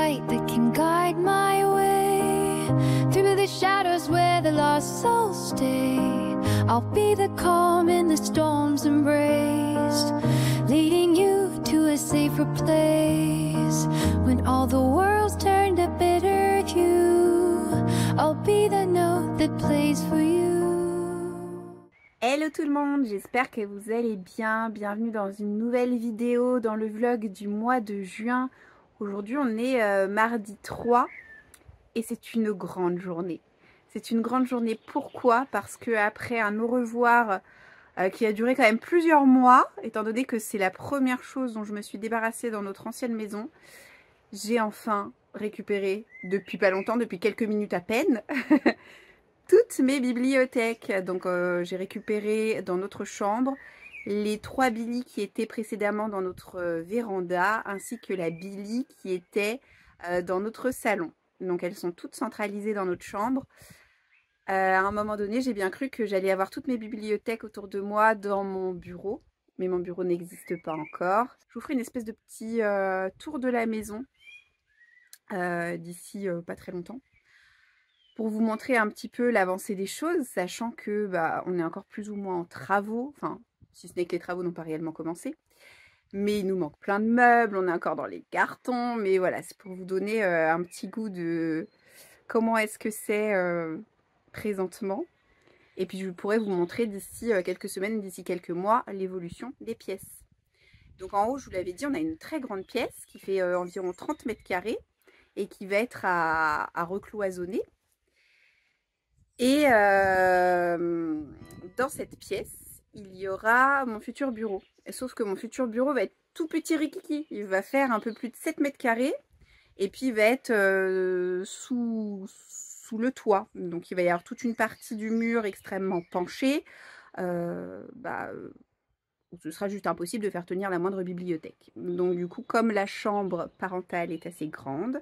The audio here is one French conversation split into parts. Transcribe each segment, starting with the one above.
light that can guide my way through the shadows where the lost souls stay. I'll be the calm in the storm's embrace, leading you to a safer place. When all the world's turned a bitter hue, I'll be the note that plays for you. Hello tout le monde, j'espère que vous allez bien. Bienvenue dans une nouvelle vidéo dans le vlog du mois de juin. Aujourd'hui on est mardi 3 et c'est une grande journée. C'est une grande journée, pourquoi? Parce que après un au revoir qui a duré quand même plusieurs mois, étant donné que c'est la première chose dont je me suis débarrassée dans notre ancienne maison, j'ai enfin récupéré, depuis pas longtemps, depuis quelques minutes à peine, toutes mes bibliothèques. Donc j'ai récupéré dans notre chambre les 3 Billy qui étaient précédemment dans notre véranda, ainsi que la Billy qui était dans notre salon. Donc elles sont toutes centralisées dans notre chambre. À un moment donné, j'ai bien cru que j'allais avoir toutes mes bibliothèques autour de moi dans mon bureau. Mais mon bureau n'existe pas encore. Je vous ferai une espèce de petit tour de la maison d'ici pas très longtemps, pour vous montrer un petit peu l'avancée des choses, sachant que on est encore plus ou moins en travaux, enfin si ce n'est que les travaux n'ont pas réellement commencé, mais il nous manque plein de meubles, on est encore dans les cartons, mais voilà, c'est pour vous donner un petit goût de comment est-ce que c'est présentement. Et puis je pourrais vous montrer d'ici quelques semaines, d'ici quelques mois, l'évolution des pièces. Donc en haut, je vous l'avais dit, on a une très grande pièce qui fait environ 30 mètres carrés et qui va être à recloisonner. Et dans cette pièce, il y aura mon futur bureau. Sauf que mon futur bureau va être tout petit rikiki. Il va faire un peu plus de 7 mètres carrés et puis il va être sous le toit. Donc il va y avoir toute une partie du mur extrêmement penchée. Ce sera juste impossible de faire tenir la moindre bibliothèque. Donc du coup, comme la chambre parentale est assez grande,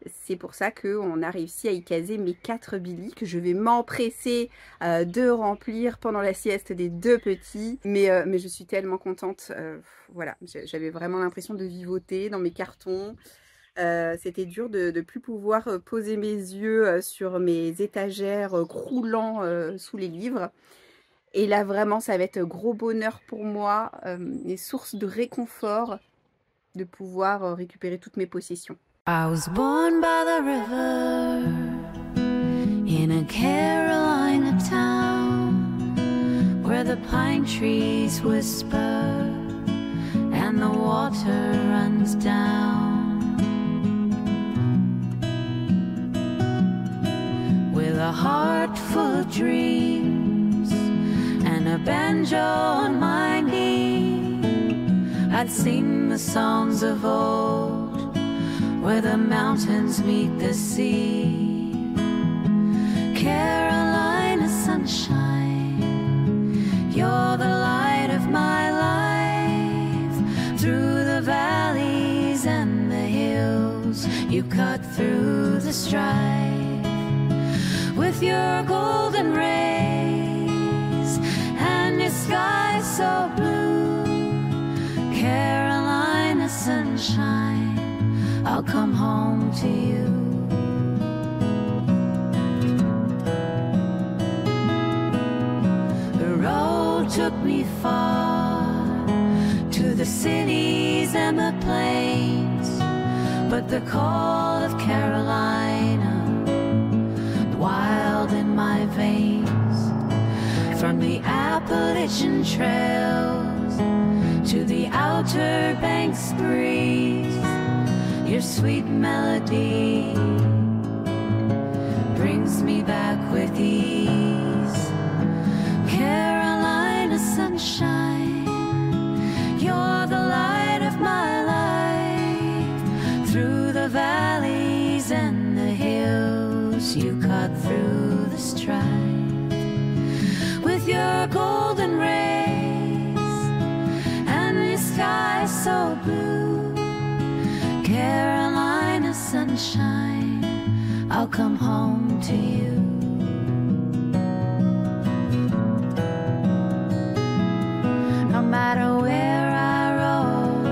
c'est pour ça qu'on a réussi à y caser mes 4 Billy que je vais m'empresser de remplir pendant la sieste des 2 petits. Mais je suis tellement contente. Voilà, j'avais vraiment l'impression de vivoter dans mes cartons. C'était dur de ne plus pouvoir poser mes yeux sur mes étagères croulant sous les livres. Et là vraiment ça va être gros bonheur pour moi et source de réconfort de pouvoir récupérer toutes mes possessions. I was born by the river in a Carolina town where the pine trees whisper and the water runs down. With a heart full of dreams and a banjo on my knee, I'd sing the songs of old where the mountains meet the sea. Carolina sunshine, you're the light of my life. Through the valleys and the hills, you cut through the strife with your golden rays and your sky so blue. Carolina sunshine, I'll come home to you. The road took me far to the cities and the plains, but the call of Carolina, wild in my veins. From the Appalachian trails to the Outer Banks breeze, your sweet melody brings me back with ease. Carolina sunshine, you're the light of my life. Through the valleys and the hills, you cut through the strife with your golden rays and the sky so blue. Carolina sunshine, I'll come home to you. No matter where I roam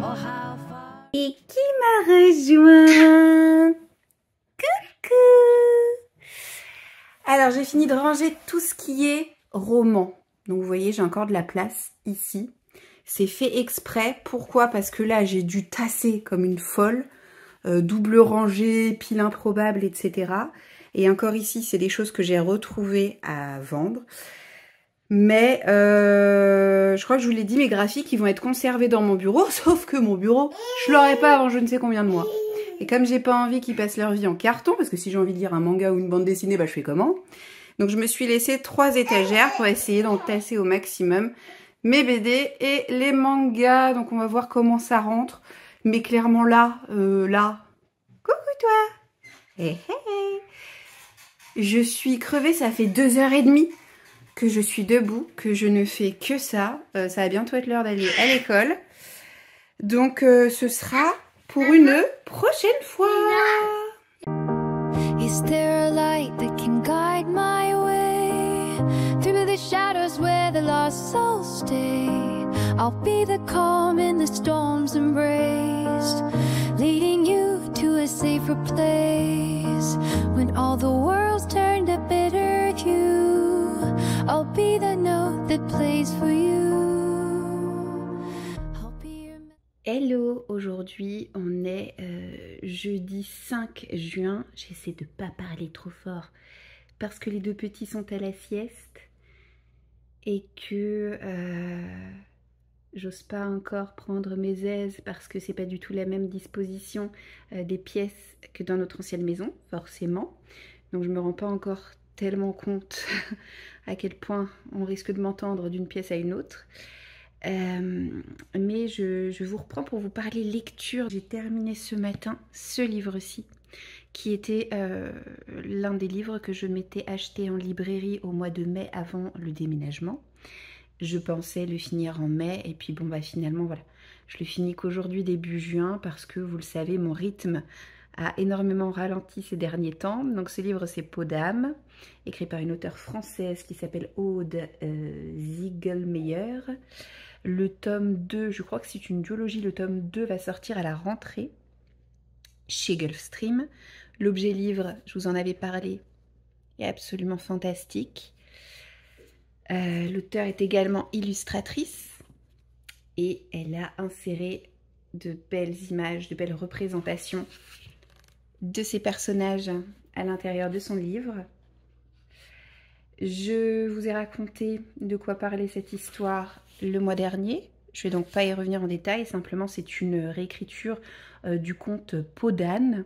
or how far. Et qui m'a rejoint. Coucou. Alors, j'ai fini de ranger tout ce qui est roman. Donc, vous voyez, j'ai encore de la place ici. C'est fait exprès. Pourquoi? Parce que là, j'ai dû tasser comme une folle. Double rangée, pile improbable, etc. Et encore ici, c'est des choses que j'ai retrouvées à vendre. Mais je crois que je vous l'ai dit, mes graphiques, ils vont être conservés dans mon bureau. Sauf que mon bureau, je l'aurai pas avant je ne sais combien de mois. Et comme j'ai pas envie qu'ils passent leur vie en carton, parce que si j'ai envie de lire un manga ou une bande dessinée, bah je fais comment? Donc je me suis laissé 3 étagères pour essayer d'en tasser au maximum mes BD et les mangas. Donc on va voir comment ça rentre. Mais clairement là, coucou toi. Hey, hey. Je suis crevée, ça fait 2h30 que je suis debout, que je ne fais que ça. Ça va bientôt être l'heure d'aller à l'école. Donc ce sera pour une prochaine fois. Is there a light that can guide my way through the shadows where the lost souls stay? I'll be the calm in the storm's embrace, leading you to a safer place. When all the world's turned a bitter hue, I'll be the note that plays for you. Hello, aujourd'hui on est jeudi 5 juin. J'essaie de pas parler trop fort parce que les 2 petits sont à la sieste et que j'ose pas encore prendre mes aises parce que c'est pas du tout la même disposition des pièces que dans notre ancienne maison, forcément. Donc je me rends pas encore tellement compte à quel point on risque de m'entendre d'une pièce à une autre. Mais je vous reprends pour vous parler lecture. J'ai terminé ce matin ce livre-ci, qui était l'un des livres que je m'étais acheté en librairie au mois de mai avant le déménagement. Je pensais le finir en mai et puis bon bah finalement voilà, je le finis qu'aujourd'hui début juin parce que vous le savez, mon rythme a énormément ralenti ces derniers temps. Donc ce livre c'est Peau d'âme, écrit par une auteure française qui s'appelle Aude Ziegelmeyer. Le tome 2, je crois que c'est une duologie, le tome 2 va sortir à la rentrée chez Gulfstream. L'objet livre, je vous en avais parlé, est absolument fantastique. L'auteure est également illustratrice et elle a inséré de belles images, de belles représentations de ses personnages à l'intérieur de son livre. Je vous ai raconté de quoi parlait cette histoire le mois dernier. Je ne vais donc pas y revenir en détail, simplement c'est une réécriture du conte Peau d'âne,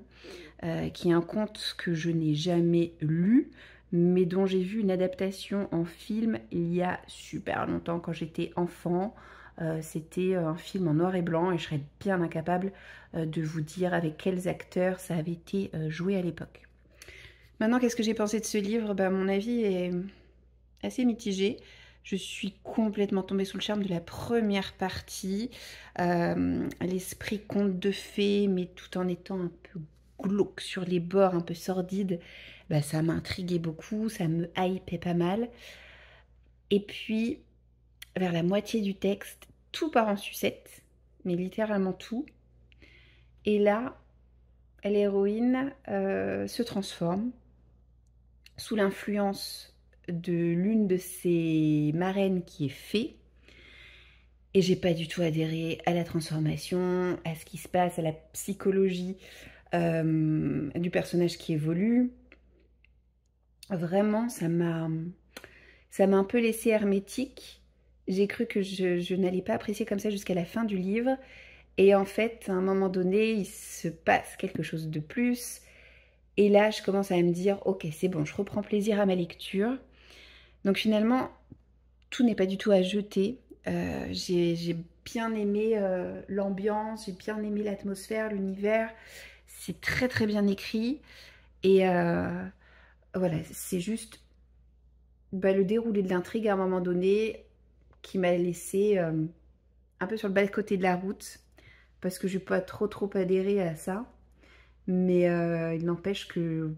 qui est un conte que je n'ai jamais lu, mais dont j'ai vu une adaptation en film il y a super longtemps quand j'étais enfant. C'était un film en noir et blanc et je serais bien incapable de vous dire avec quels acteurs ça avait été joué à l'époque. Maintenant, qu'est-ce que j'ai pensé de ce livre? Mon avis est assez mitigé. Je suis complètement tombée sous le charme de la première partie. L'esprit conte de fées, mais tout en étant un peu glauque sur les bords, un peu sordide. Ça m'intriguait beaucoup, ça me hypait pas mal. Et puis, vers la moitié du texte, tout part en sucette, mais littéralement tout. Et là, l'héroïne se transforme sous l'influence de l'une de ses marraines qui est fée. Et j'ai pas du tout adhéré à la transformation, à ce qui se passe, à la psychologie du personnage qui évolue. Vraiment, ça m'a un peu laissé hermétique. J'ai cru que je n'allais pas apprécier comme ça jusqu'à la fin du livre. Et en fait, à un moment donné, il se passe quelque chose de plus. Et là, je commence à me dire, ok, c'est bon, je reprends plaisir à ma lecture. Donc finalement, tout n'est pas du tout à jeter. J'ai bien aimé l'ambiance, j'ai bien aimé l'atmosphère, l'univers. C'est très très bien écrit. Et voilà, c'est juste le déroulé de l'intrigue à un moment donné qui m'a laissé un peu sur le bas côté de la route. Parce que je n'ai pas trop adhéré à ça. Mais il n'empêche que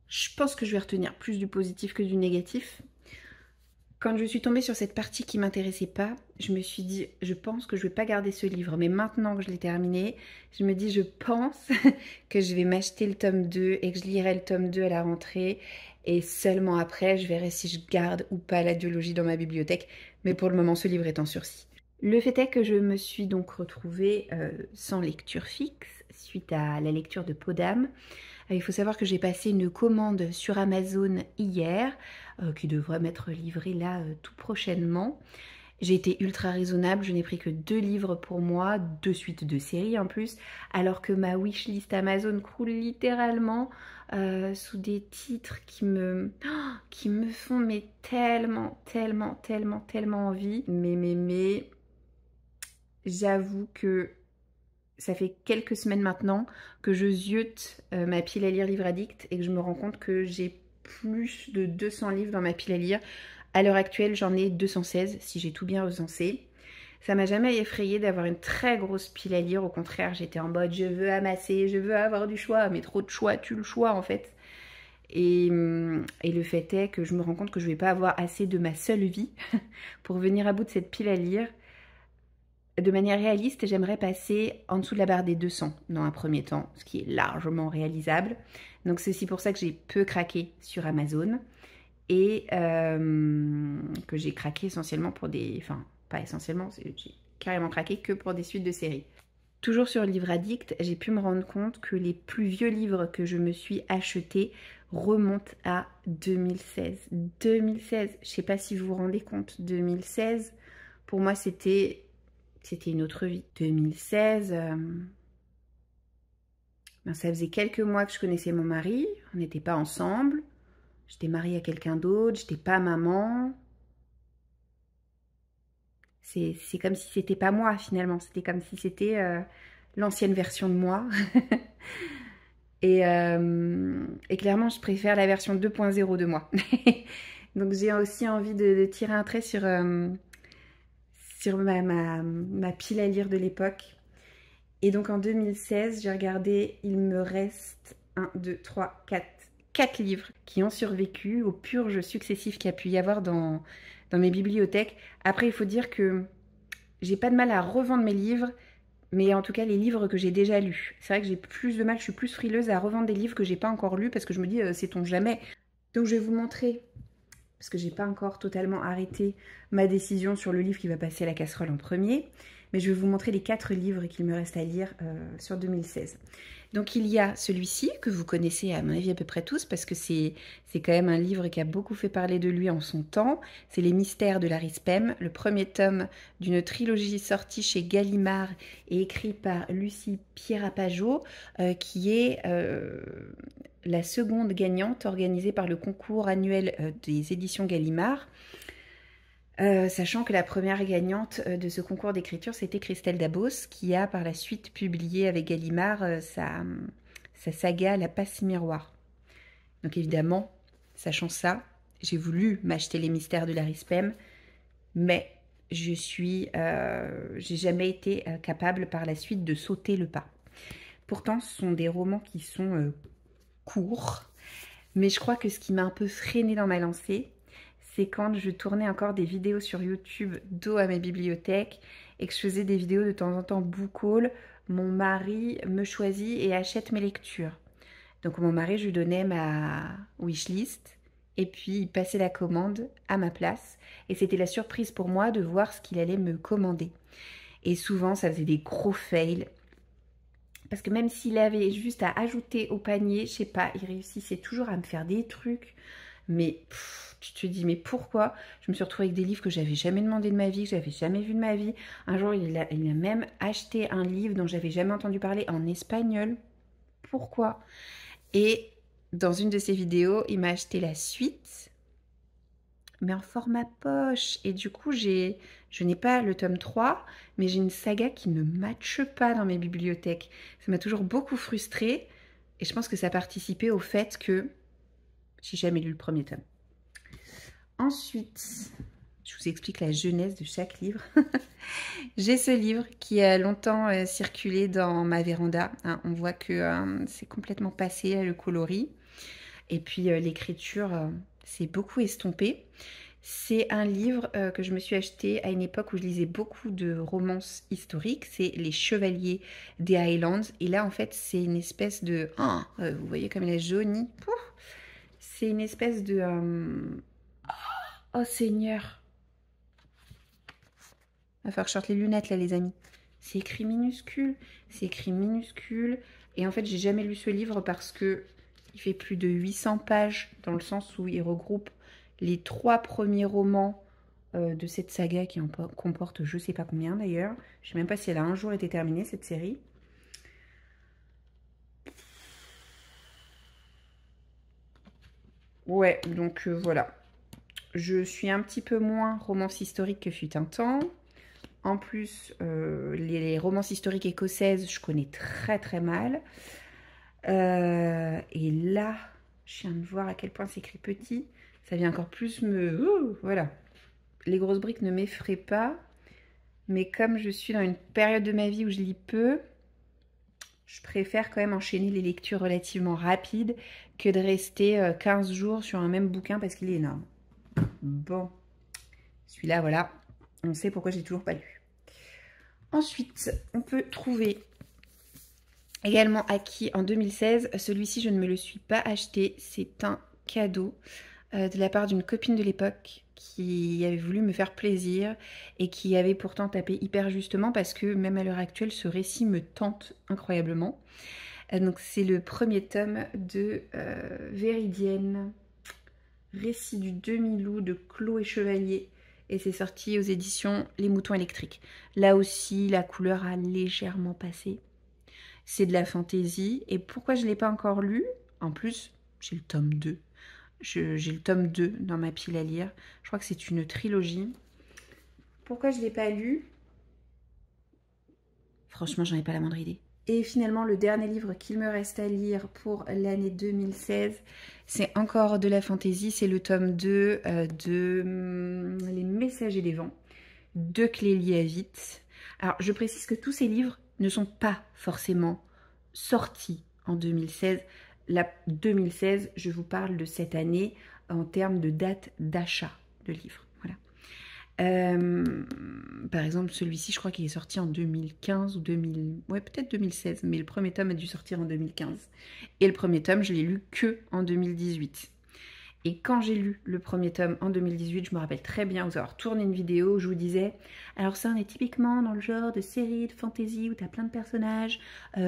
je pense que je vais retenir plus du positif que du négatif. Quand je suis tombée sur cette partie qui m'intéressait pas, je me suis dit, je pense que je vais pas garder ce livre. Mais maintenant que je l'ai terminé, je me dis, je pense que je vais m'acheter le tome 2 et que je lirai le tome 2 à la rentrée. Et seulement après, je verrai si je garde ou pas la duologie dans ma bibliothèque. Mais pour le moment, ce livre est en sursis. Le fait est que je me suis donc retrouvée sans lecture fixe suite à la lecture de Peau d'âme. Il faut savoir que j'ai passé une commande sur Amazon hier, qui devrait m'être livrée là tout prochainement. J'ai été ultra raisonnable, je n'ai pris que 2 livres pour moi, 2 suites de séries en plus, alors que ma wishlist Amazon croule littéralement sous des titres qui me font mais tellement envie. Mais j'avoue que ça fait quelques semaines maintenant que je ziote ma pile à lire Livre Addict et que je me rends compte que j'ai plus de 200 livres dans ma pile à lire. À l'heure actuelle, j'en ai 216 si j'ai tout bien recensé. Ça m'a jamais effrayé d'avoir une très grosse pile à lire. Au contraire, j'étais en mode je veux amasser, je veux avoir du choix. Mais trop de choix, tue le choix en fait. Et le fait est que je me rends compte que je ne vais pas avoir assez de ma seule vie pour venir à bout de cette pile à lire. De manière réaliste, j'aimerais passer en dessous de la barre des 200 dans un premier temps, ce qui est largement réalisable. Donc c'est aussi pour ça que j'ai peu craqué sur Amazon et que j'ai craqué essentiellement pour des... Enfin, pas essentiellement, j'ai carrément craqué que pour des suites de séries. Toujours sur Livre Addict, j'ai pu me rendre compte que les plus vieux livres que je me suis achetés remontent à 2016. 2016, je sais pas si vous vous rendez compte, 2016, pour moi c'était une autre vie. 2016, ben ça faisait quelques mois que je connaissais mon mari, on n'était pas ensemble, j'étais mariée à quelqu'un d'autre, j'étais pas maman. C'est comme si c'était pas moi finalement, c'était comme si c'était l'ancienne version de moi. et clairement, je préfère la version 2.0 de moi. Donc j'ai aussi envie de tirer un trait sur ma pile à lire de l'époque. Et donc en 2016, j'ai regardé, il me reste 1, 2, 3, 4 livres qui ont survécu aux purges successives qu'il y a pu y avoir dans mes bibliothèques. Après, il faut dire que j'ai pas de mal à revendre mes livres, mais en tout cas les livres que j'ai déjà lus. C'est vrai que j'ai plus de mal, je suis plus frileuse à revendre des livres que j'ai pas encore lus parce que je me dis, sait-on jamais. Donc je vais vous montrer, parce que j'ai pas encore totalement arrêté ma décision sur le livre qui va passer à la casserole en premier, mais je vais vous montrer les 4 livres qu'il me reste à lire sur 2016. Donc il y a celui-ci que vous connaissez à mon avis à peu près tous parce que c'est quand même un livre qui a beaucoup fait parler de lui en son temps. C'est Les Mystères de Larry Spem, le premier tome d'une trilogie sortie chez Gallimard et écrit par Lucie Pierapajot, qui est la seconde gagnante organisée par le concours annuel des éditions Gallimard. Sachant que la première gagnante de ce concours d'écriture, c'était Christelle Dabos, qui a par la suite publié avec Gallimard sa saga La Passe Miroir. Donc évidemment, sachant ça, j'ai voulu m'acheter Les Mystères de Larry Spem, mais j'ai jamais été capable par la suite de sauter le pas. Pourtant, ce sont des romans qui sont courts, mais je crois que ce qui m'a un peu freinée dans ma lancée, c'est quand je tournais encore des vidéos sur YouTube dos à ma bibliothèque et que je faisais des vidéos de temps en temps book haul, mon mari me choisit et achète mes lectures. Donc mon mari, je lui donnais ma wishlist et puis il passait la commande à ma place. Et c'était la surprise pour moi de voir ce qu'il allait me commander. Et souvent, ça faisait des gros fails. Parce que même s'il avait juste à ajouter au panier, je sais pas, il réussissait toujours à me faire des trucs. Mais tu te dis, mais pourquoi? Je me suis retrouvée avec des livres que j'avais jamais demandé de ma vie, que j'avais jamais vu de ma vie. Un jour, il a même acheté un livre dont j'avais jamais entendu parler en espagnol. Pourquoi? Et dans une de ses vidéos, il m'a acheté la suite, mais en format poche. Et du coup, je n'ai pas le tome 3, mais j'ai une saga qui ne matche pas dans mes bibliothèques. Ça m'a toujours beaucoup frustrée. Et je pense que ça a participé au fait que j'ai jamais lu le premier tome. Ensuite, je vous explique la genèse de chaque livre. J'ai ce livre qui a longtemps circulé dans ma véranda. Hein, on voit que c'est complètement passé le coloris. Et puis l'écriture s'est beaucoup estompée. C'est un livre que je me suis acheté à une époque où je lisais beaucoup de romances historiques. C'est Les Chevaliers des Highlands. Et là, en fait, c'est une espèce de... vous voyez comme elle est jaunie. C'est une espèce de... Oh Seigneur. Il va falloir que je sorte les lunettes là, les amis. C'est écrit minuscule. C'est écrit minuscule. Et en fait, j'ai jamais lu ce livre parce que il fait plus de 800 pages dans le sens où il regroupe les 3 premiers romans de cette saga qui en comporte je sais pas combien d'ailleurs. Je sais même pas si elle a un jour été terminée cette série. Ouais, donc voilà. Je suis un petit peu moins romance historique que fut un temps. En plus, les romances historiques écossaises, je connais très très mal. Et là, je viens de voir à quel point c'est écrit petit. Ça vient encore plus me... voilà. Les grosses briques ne m'effraient pas. Mais comme je suis dans une période de ma vie où je lis peu, je préfère quand même enchaîner les lectures relativement rapides que de rester 15 jours sur un même bouquin parce qu'il est énorme. Bon. Celui-là, voilà. On sait pourquoi je l'ai toujours pas lu. Ensuite, on peut trouver également acquis en 2016. Celui-ci, je ne me le suis pas acheté. C'est un cadeau de la part d'une copine de l'époque qui avait voulu me faire plaisir et qui avait pourtant tapé hyper justement parce que même à l'heure actuelle, ce récit me tente incroyablement. Donc c'est le premier tome de Véridienne, récit du demi-loup de Chloé Chevalier. Et c'est sorti aux éditions Les Moutons Électriques. Là aussi, la couleur a légèrement passé. C'est de la fantaisie. Et pourquoi je ne l'ai pas encore lu? En plus, j'ai le tome 2. J'ai le tome 2 dans ma pile à lire. Je crois que c'est une trilogie. Pourquoi je ne l'ai pas lu? Franchement, j'en ai pas la moindre idée. Et finalement, le dernier livre qu'il me reste à lire pour l'année 2016, c'est encore de la fantaisie. C'est le tome 2 de Les Messagers des Vents de Clélie Avit. Alors, je précise que tous ces livres ne sont pas forcément sortis en 2016. La 2016, je vous parle de cette année en termes de date d'achat de livres. Voilà. Par exemple, celui-ci, je crois qu'il est sorti en 2015 ou 2000... Ouais, peut-être 2016, mais le premier tome a dû sortir en 2015. Et le premier tome, je l'ai lu que en 2018. Et quand j'ai lu le premier tome en 2018, je me rappelle très bien vous avoir tourné une vidéo où je vous disais alors ça on est typiquement dans le genre de série de fantasy où tu as plein de personnages,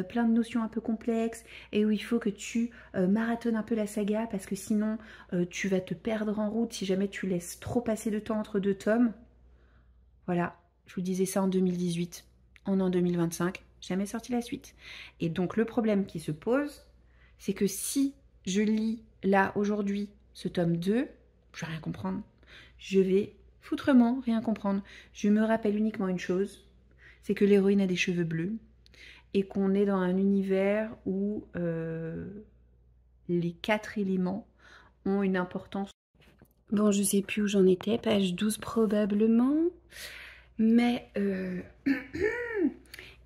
plein de notions un peu complexes et où il faut que tu marathonnes un peu la saga parce que sinon tu vas te perdre en route si jamais tu laisses trop passer de temps entre 2 tomes. Voilà, je vous disais ça en 2018. On est en 2025, jamais sorti la suite. Et donc le problème qui se pose, c'est que si je lis là aujourd'hui ce tome 2, je vais rien comprendre. Je vais foutrement rien comprendre. Je me rappelle uniquement une chose, c'est que l'héroïne a des cheveux bleus et qu'on est dans un univers où les 4 éléments ont une importance. Bon, je sais plus où j'en étais, page 12 probablement, mais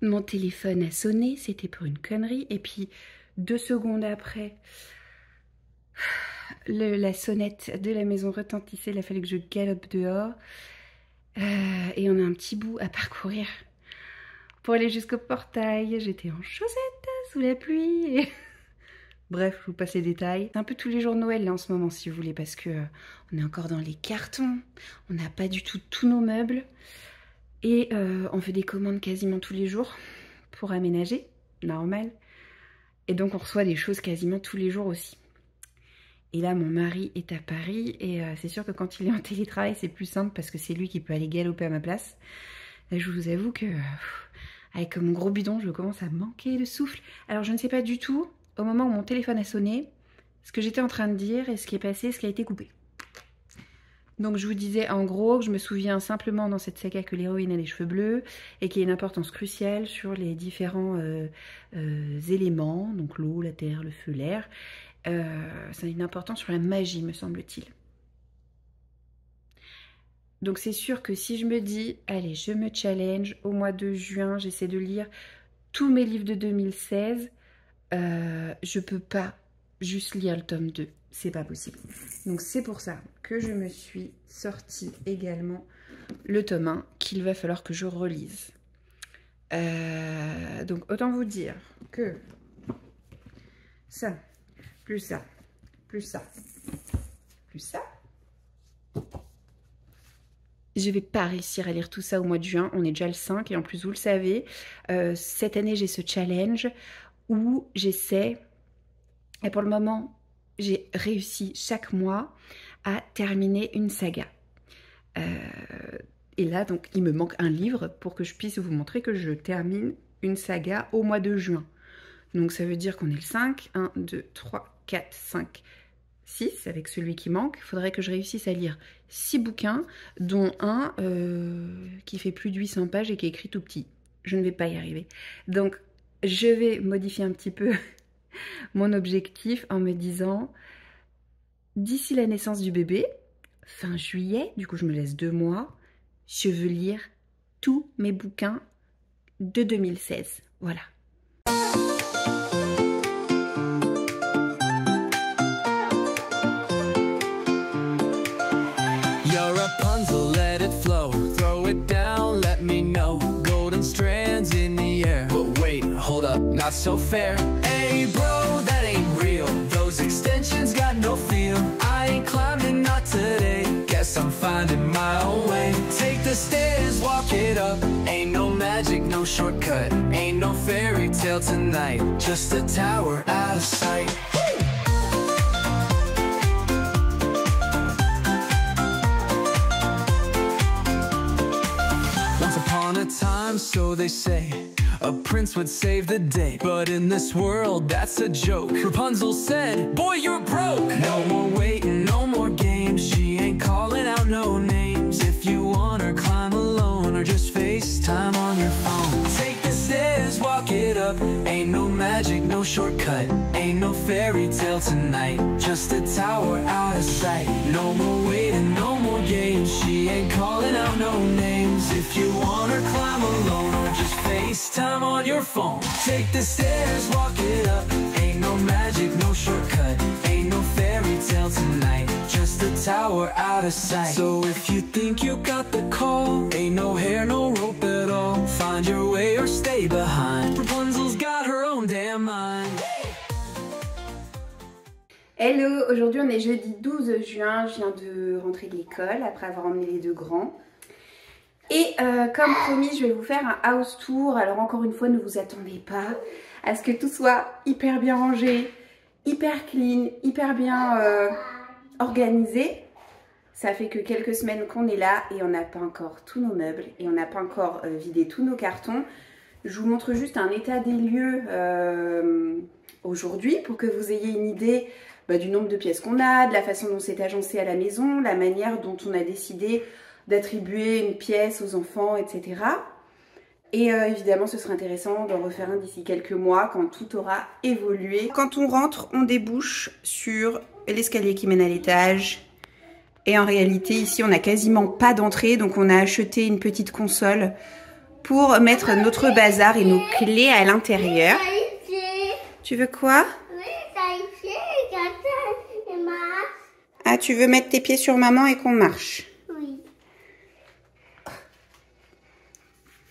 mon téléphone a sonné, c'était pour une connerie, et puis 2 secondes après... la sonnette de la maison retentissait, il a fallu que je galope dehors. Et on a un petit bout à parcourir pour aller jusqu'au portail. J'étais en chaussettes sous la pluie. Et... Bref, je vous passe les détails. C'est un peu tous les jours de Noël là en ce moment si vous voulez parce que on est encore dans les cartons. On n'a pas du tout tous nos meubles. Et on fait des commandes quasiment tous les jours pour aménager, normal. Et donc on reçoit des choses quasiment tous les jours aussi. Et là, mon mari est à Paris et c'est sûr que quand il est en télétravail, c'est plus simple parce que c'est lui qui peut aller galoper à ma place. Là, je vous avoue que, avec mon gros bidon, je commence à manquer de souffle. Alors, je ne sais pas du tout, au moment où mon téléphone a sonné, ce que j'étais en train de dire et ce qui est passé, ce qui a été coupé. Donc, je vous disais en gros que je me souviens simplement dans cette saga que l'héroïne a les cheveux bleus et qu'il y a une importance cruciale sur les différents éléments, donc l'eau, la terre, le feu, l'air. Ça a une importance sur la magie, me semble-t-il. Donc c'est sûr que si je me dis, allez, je me challenge, au mois de juin, j'essaie de lire tous mes livres de 2016, je peux pas juste lire le tome 2. C'est pas possible. Donc c'est pour ça que je me suis sorti également le tome 1 qu'il va falloir que je relise. Donc autant vous dire que ça, plus ça, plus ça, plus ça. Je vais pas réussir à lire tout ça au mois de juin, on est déjà le 5 et en plus vous le savez, cette année j'ai ce challenge où j'essaie, et pour le moment j'ai réussi chaque mois à terminer une saga. Et là donc il me manque un livre pour que je puisse vous montrer que je termine une saga au mois de juin. Donc ça veut dire qu'on est le 5, 1, 2, 3, 4, 5, 6 avec celui qui manque. Il faudrait que je réussisse à lire 6 bouquins, dont un qui fait plus de 800 pages et qui est écrit tout petit. Je ne vais pas y arriver. Donc je vais modifier un petit peu mon objectif en me disant, d'ici la naissance du bébé, fin juillet, du coup je me laisse 2 mois, je veux lire tous mes bouquins de 2016. Voilà. You're Rapunzel, let it flow. Throw it down, let me know. Golden strands in the air. But wait, hold up, not so fair. Hey bro, that ain't real. Those extensions got no feel. I ain't climbing, not today. Guess I'm finding my own way. Take the stairs, walk it up. Ain't no magic, no shortcut. Ain't no fairy tale tonight. Just a tower out of sight. Once upon a time, so they say, a prince would save the day. But in this world, that's a joke. Rapunzel said, boy, you're broke. No more waiting, no more games. She ain't calling out no names. If you want her, climb alone or just FaceTime on your phone. Take the stairs, walk it up. Ain't no magic, no shortcut. Ain't no fairy tale tonight. Just a tower out of sight. No more waiting, no more games. She ain't calling out no names. If you want her, climb alone or just FaceTime on your phone. Take the stairs, walk it up. Ain't no magic, no shortcut. Ain't no fairy tale tonight. Just a tower out of sight. So if you think you got the call, ain't no hair, no rope at all. Find your way or stay behind. Rapunzel's got her own damn mind. Hello, aujourd'hui on est jeudi 12 juin, je viens de rentrer de l'école après avoir emmené les 2 grands. Et comme promis, je vais vous faire un house tour. Alors encore une fois, ne vous attendez pas à ce que tout soit hyper bien rangé, hyper clean, hyper bien organisé. Ça fait que quelques semaines qu'on est là et on n'a pas encore tous nos meubles et on n'a pas encore vidé tous nos cartons. Je vous montre juste un état des lieux aujourd'hui pour que vous ayez une idée du nombre de pièces qu'on a, de la façon dont c'est agencé à la maison, la manière dont on a décidé d'attribuer une pièce aux enfants, etc. Et évidemment, ce sera intéressant d'en refaire un d'ici quelques mois quand tout aura évolué. Quand on rentre, on débouche sur l'escalier qui mène à l'étage. Et en réalité, ici, on n'a quasiment pas d'entrée. Donc, on a acheté une petite console pour mettre notre bazar et nos clés à l'intérieur. Tu veux quoi? Ah, tu veux mettre tes pieds sur maman et qu'on marche? Oui.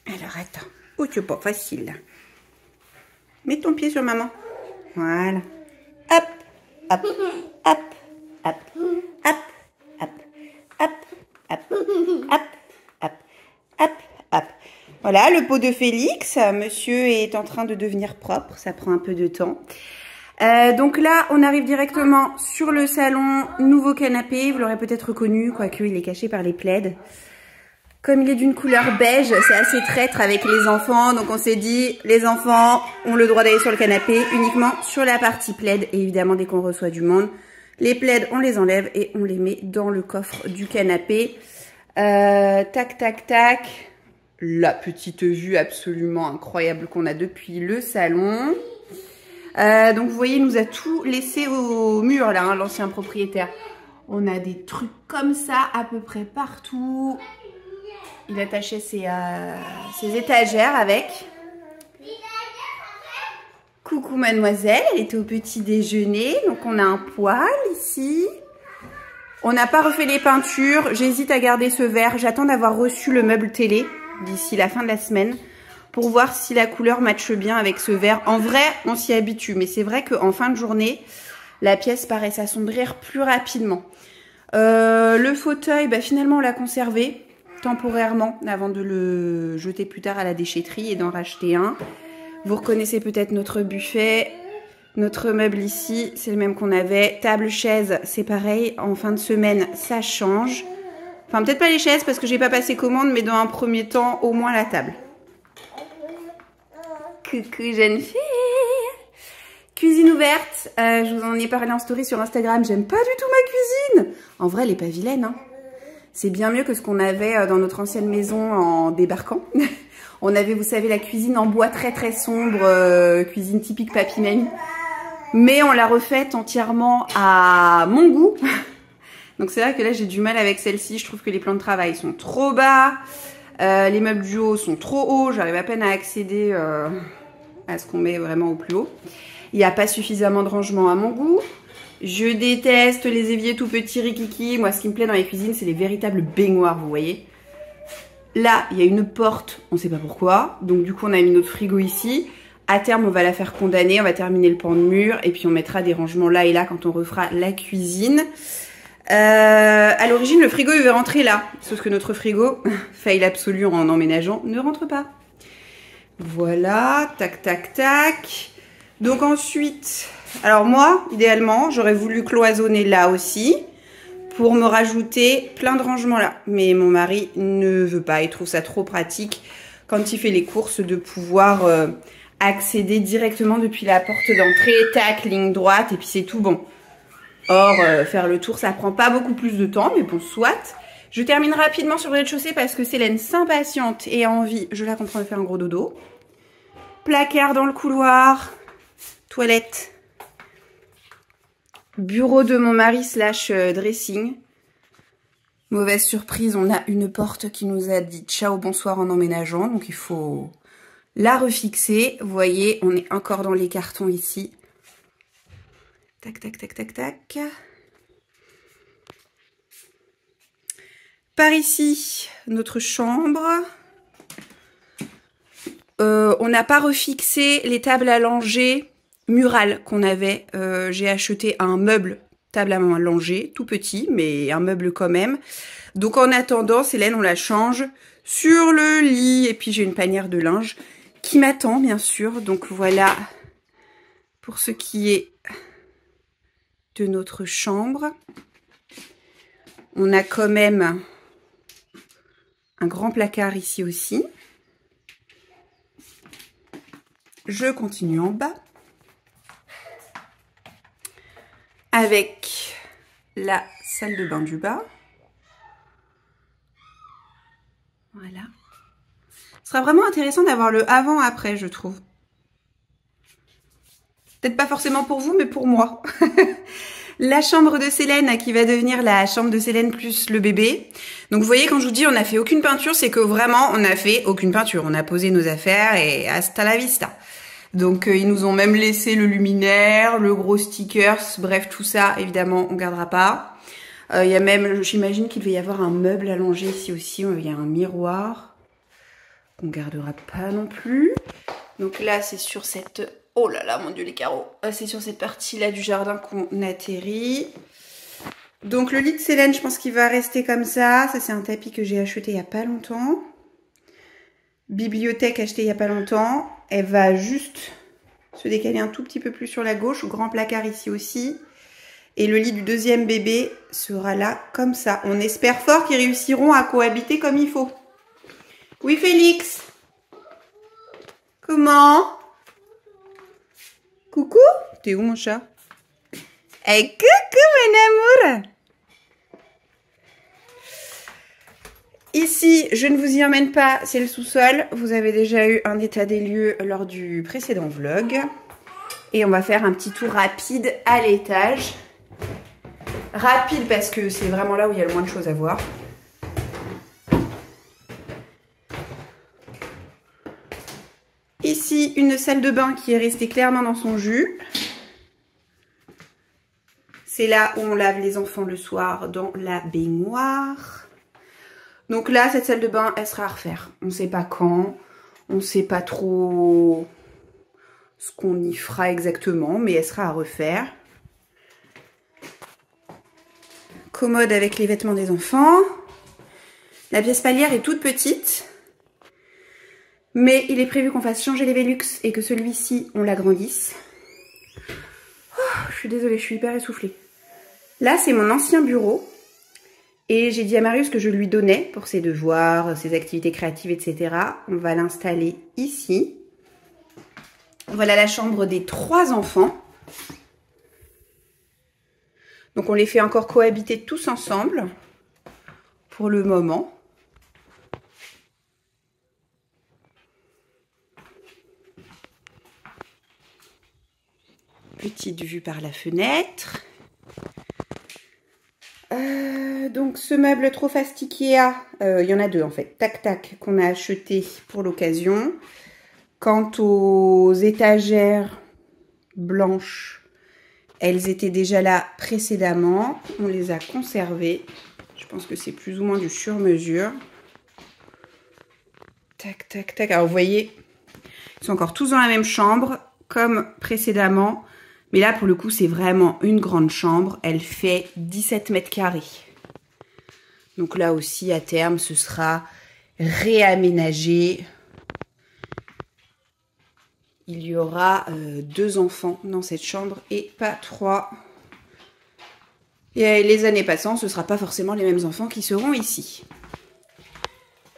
Alors, attends. Oh, c'est pas facile, là. Mets ton pied sur maman. Voilà. Hop, hop, hop, hop, hop, hop, hop, hop, hop, hop, hop, hop. Voilà, le pot de Félix. Monsieur est en train de devenir propre. Ça prend un peu de temps. Donc là, on arrive directement sur le salon, nouveau canapé, vous l'aurez peut-être reconnu, quoique il est caché par les plaids. Comme il est d'une couleur beige, c'est assez traître avec les enfants, donc on s'est dit, les enfants ont le droit d'aller sur le canapé uniquement sur la partie plaid, et évidemment dès qu'on reçoit du monde, les plaids on les enlève et on les met dans le coffre du canapé. Tac, tac, tac, la petite vue absolument incroyable qu'on a depuis le salon. Donc vous voyez, il nous a tout laissé au mur là, hein, l'ancien propriétaire. On a des trucs comme ça à peu près partout. Il attachait ses étagères avec. Coucou mademoiselle, elle était au petit déjeuner, donc on a un poêle ici. On n'a pas refait les peintures, j'hésite à garder ce vert. J'attends d'avoir reçu le meuble télé d'ici la fin de la semaine pour voir si la couleur matche bien avec ce vert. En vrai, on s'y habitue, mais c'est vrai qu'en fin de journée, la pièce paraît s'assombrir plus rapidement. Le fauteuil, bah, finalement on l'a conservé temporairement avant de le jeter plus tard à la déchetterie et d'en racheter un. Vous reconnaissez peut-être notre buffet. Notre meuble ici, c'est le même qu'on avait. Table, chaise, c'est pareil. En fin de semaine, ça change. Enfin, peut-être pas les chaises parce que j'ai pas passé commande, mais dans un premier temps, au moins la table. Coucou jeune fille. Cuisine ouverte. Je vous en ai parlé en story sur Instagram. J'aime pas du tout ma cuisine. En vrai, elle est pas vilaine, hein. C'est bien mieux que ce qu'on avait dans notre ancienne maison en débarquant. On avait, vous savez, la cuisine en bois très très sombre, cuisine typique papy-mamie. Mais on l'a refaite entièrement à mon goût. Donc c'est vrai que là j'ai du mal avec celle-ci. Je trouve que les plans de travail sont trop bas. Les meubles du haut sont trop hauts. J'arrive à peine à accéder à ce qu'on met vraiment au plus haut. Il n'y a pas suffisamment de rangement à mon goût. Je déteste les éviers tout petits rikiki. Moi ce qui me plaît dans les cuisines c'est les véritables baignoires, vous voyez. Là il y a une porte, on ne sait pas pourquoi. Donc du coup on a mis notre frigo ici. À terme, on va la faire condamner, on va terminer le pan de mur et puis on mettra des rangements là et là quand on refera la cuisine. À l'origine, le frigo il devait rentrer là, sauf que notre frigo, fail absolue en emménageant, ne rentre pas. Voilà, tac, tac, tac. Donc ensuite, alors moi, idéalement, j'aurais voulu cloisonner là aussi pour me rajouter plein de rangements là. Mais mon mari ne veut pas, il trouve ça trop pratique quand il fait les courses de pouvoir... accéder directement depuis la porte d'entrée, tac, ligne droite, et puis c'est tout bon. Or, faire le tour, ça prend pas beaucoup plus de temps, mais bon, soit. Je termine rapidement sur le rez-de-chaussée parce que Célène s'impatiente et a envie, je la comprends, de faire un gros dodo. Placard dans le couloir, toilette, bureau de mon mari slash dressing. Mauvaise surprise, on a une porte qui nous a dit ciao, bonsoir en emménageant, donc il faut... la refixer, vous voyez, on est encore dans les cartons ici. Tac, tac, tac, tac, tac. Par ici, notre chambre. On n'a pas refixé les tables à langer murales qu'on avait. J'ai acheté un meuble table à langer, tout petit, mais un meuble quand même. Donc en attendant, Célène, on la change sur le lit. Et puis j'ai une panière de linge qui m'attend bien sûr. Donc voilà pour ce qui est de notre chambre. On a quand même un grand placard ici aussi. Je continue en bas avec la salle de bain du bas. Voilà. Ce sera vraiment intéressant d'avoir le avant-après, je trouve. Peut-être pas forcément pour vous, mais pour moi. La chambre de Célène, qui va devenir la chambre de Célène plus le bébé. Donc vous voyez, quand je vous dis on n'a fait aucune peinture, c'est que vraiment on n'a fait aucune peinture. On a posé nos affaires et hasta la vista. Donc ils nous ont même laissé le luminaire, le gros stickers, bref tout ça évidemment on gardera pas. Il y a même, j'imagine qu'il devait y avoir un meuble allongé ici aussi, il y a un miroir. On gardera pas non plus. Donc là c'est sur cette... Oh là là, mon dieu, les carreaux. C'est sur cette partie-là du jardin qu'on atterrit. Donc le lit de Célène, je pense qu'il va rester comme ça. Ça, c'est un tapis que j'ai acheté il n'y a pas longtemps. Bibliothèque achetée il n'y a pas longtemps. Elle va juste se décaler un tout petit peu plus sur la gauche. Grand placard ici aussi. Et le lit du deuxième bébé sera là comme ça. On espère fort qu'ils réussiront à cohabiter comme il faut. Oui, Félix? Comment? Coucou? T'es où mon chat? Hey, coucou mon amour! Ici, je ne vous y emmène pas, c'est le sous-sol. Vous avez déjà eu un état des lieux lors du précédent vlog. Et on va faire un petit tour rapide à l'étage. Rapide parce que c'est vraiment là où il y a le moins de choses à voir. Ici, ici une salle de bain qui est restée clairement dans son jus. C'est là où on lave les enfants le soir dans la baignoire. Donc là, cette salle de bain, elle sera à refaire. On ne sait pas quand, on ne sait pas trop ce qu'on y fera exactement, mais elle sera à refaire. Commode avec les vêtements des enfants. La pièce palière est toute petite. Mais il est prévu qu'on fasse changer les Velux et que celui-ci, on l'agrandisse. Oh, je suis désolée, je suis hyper essoufflée. Là, c'est mon ancien bureau. Et j'ai dit à Marius que je lui donnais pour ses devoirs, ses activités créatives, etc. On va l'installer ici. Voilà la chambre des 3 enfants. Donc on les fait encore cohabiter tous ensemble pour le moment. Petite vue par la fenêtre. Donc ce meuble trop fast Ikea, il y en a 2 en fait, tac tac, qu'on a acheté pour l'occasion. Quant aux étagères blanches, elles étaient déjà là précédemment, on les a conservées. Je pense que c'est plus ou moins du sur-mesure. Tac tac tac, alors vous voyez, ils sont encore tous dans la même chambre comme précédemment. Mais là, pour le coup, c'est vraiment une grande chambre. Elle fait 17 mètres carrés. Donc là aussi, à terme, ce sera réaménagé. Il y aura 2 enfants dans cette chambre et pas 3. Et les années passant, ce ne sera pas forcément les mêmes enfants qui seront ici.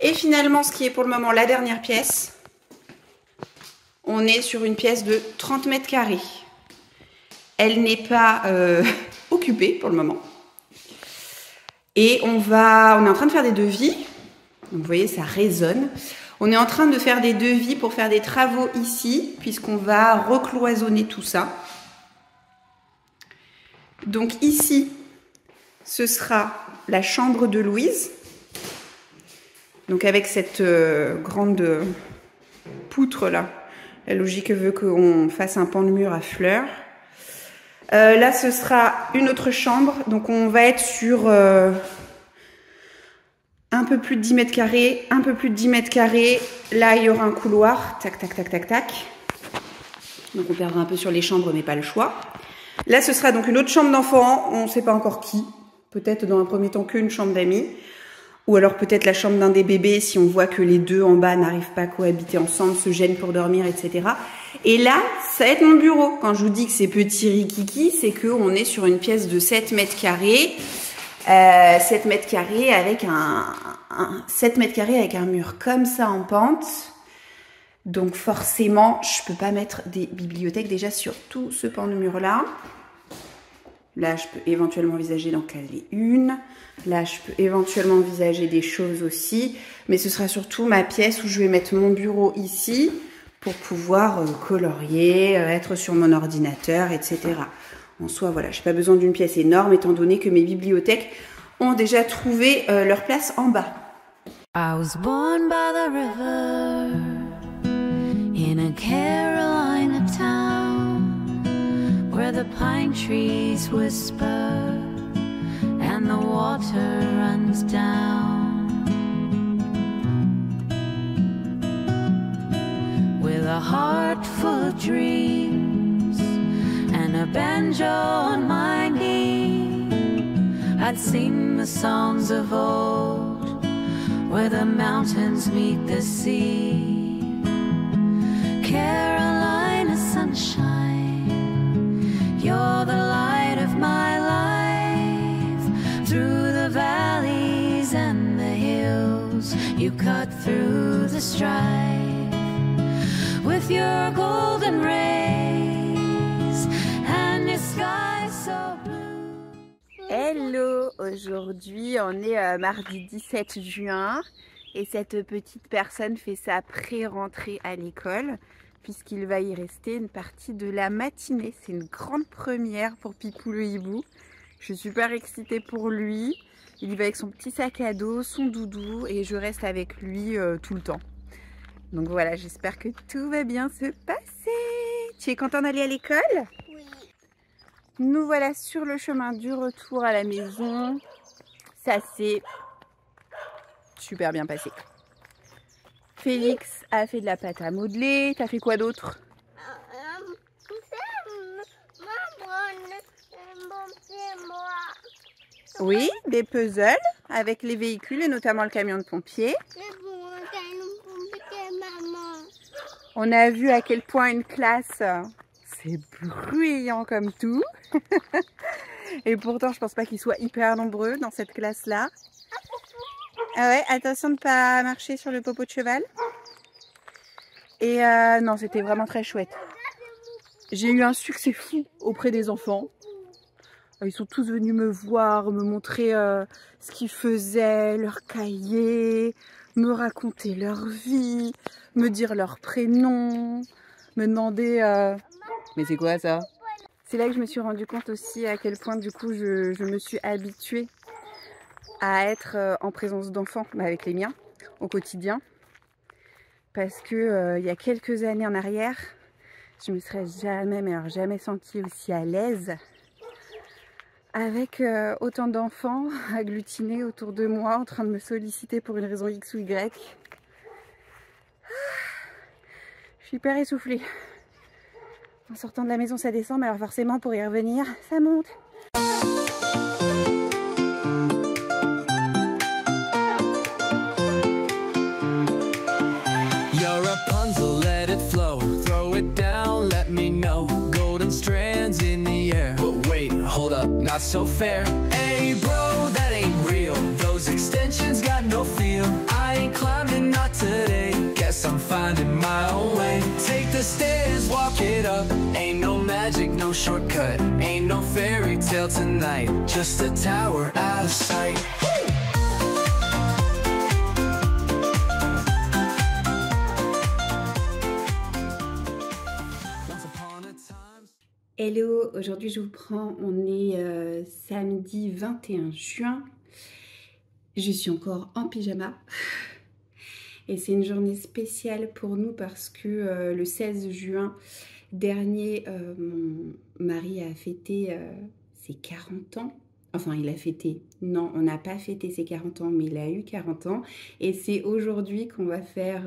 Et finalement, ce qui est pour le moment la dernière pièce, on est sur une pièce de 30 mètres carrés. Elle n'est pas occupée pour le moment. Et on est en train de faire des devis. Donc vous voyez, ça résonne. On est en train de faire des devis pour faire des travaux ici, puisqu'on va recloisonner tout ça. Donc ici, ce sera la chambre de Louise. Donc avec cette grande poutre là. La logique veut qu'on fasse un pan de mur à fleurs. Là, ce sera une autre chambre. Donc, on va être sur un peu plus de 10 mètres carrés. Un peu plus de 10 mètres carrés. Là, il y aura un couloir. Tac, tac, tac, tac, tac. Donc, on perdra un peu sur les chambres, mais pas le choix. Là, ce sera donc une autre chambre d'enfant. On ne sait pas encore qui. Peut-être dans un premier temps qu'une chambre d'amis. Ou alors peut-être la chambre d'un des bébés si on voit que les 2 en bas n'arrivent pas à cohabiter ensemble, se gênent pour dormir, etc. Et là, ça va être mon bureau. Quand je vous dis que c'est petit rikiki, c'est qu'on est sur une pièce de 7 mètres carrés. 7 mètres carrés avec 7 mètres carrés avec un mur comme ça en pente. Donc forcément, je peux pas mettre des bibliothèques déjà sur tout ce pan de mur là. Là, je peux éventuellement envisager d'en caler une. Là, je peux éventuellement envisager des choses aussi. Mais ce sera surtout ma pièce où je vais mettre mon bureau ici pour pouvoir colorier, être sur mon ordinateur, etc. En soi, voilà, je n'ai pas besoin d'une pièce énorme étant donné que mes bibliothèques ont déjà trouvé leur place en bas. I was born by the river in a Carolina town where the pine trees whisper and the water runs down. With a heart full of dreams and a banjo on my knee, I'd sing the songs of old where the mountains meet the sea. Carolina sunshine, you're the light of my life. Through the valleys and the hills, you cut through the strife with your golden rays and your sky so blue. Hello, aujourd'hui on est mardi 17 juin et cette petite personne fait sa pré-rentrée à l'école puisqu'il va y rester une partie de la matinée. C'est une grande première pour Pipou le hibou. Je suis super excitée pour lui. Il y va avec son petit sac à dos, son doudou et je reste avec lui tout le temps. Donc voilà, j'espère que tout va bien se passer. Tu es content d'aller à l'école? Oui. Nous voilà sur le chemin du retour à la maison. Ça s'est super bien passé. Félix a fait de la pâte à modeler. T'as fait quoi d'autre? Oui, des puzzles avec les véhicules et notamment le camion de pompiers. On a vu à quel point une classe, c'est bruyant comme tout. Et pourtant, je pense pas qu'ils soient hyper nombreux dans cette classe-là. Ah ouais, attention de ne pas marcher sur le popo de cheval. Et non, c'était vraiment très chouette. J'ai eu un succès fou auprès des enfants. Ils sont tous venus me voir, me montrer ce qu'ils faisaient, leurs cahiers, me raconter leur vie, me dire leur prénom, me demander mais c'est quoi ça? C'est là que je me suis rendu compte aussi à quel point du coup je me suis habituée à être en présence d'enfants, avec les miens, au quotidien. Parce que il y a quelques années en arrière, je me serais jamais, mais alors jamais sentie aussi à l'aise avec autant d'enfants agglutinés autour de moi en train de me solliciter pour une raison X ou Y. Je suis hyper essoufflée. En sortant de la maison ça descend, mais alors forcément pour y revenir ça monte. You're Rapunzel, let it flow. Throw it down, let me know. Golden strands in the air. But wait, hold up, not so fair. Hey bro, that ain't real. Those extensions got no feel. I ain't climbing, not today. Guess I'm finding my own way. Take the stairs, walk it up. Ain't no magic, no shortcut. Ain't no fairy tale tonight. Just a tower out of sight. Hello, aujourd'hui je vous prends, on est samedi 21 juin. Je suis encore en pyjama. Et c'est une journée spéciale pour nous parce que le 16 juin dernier, mon mari a fêté ses 40 ans. Enfin, il a fêté. Non, on n'a pas fêté ses 40 ans, mais il a eu 40 ans. Et c'est aujourd'hui qu'on va faire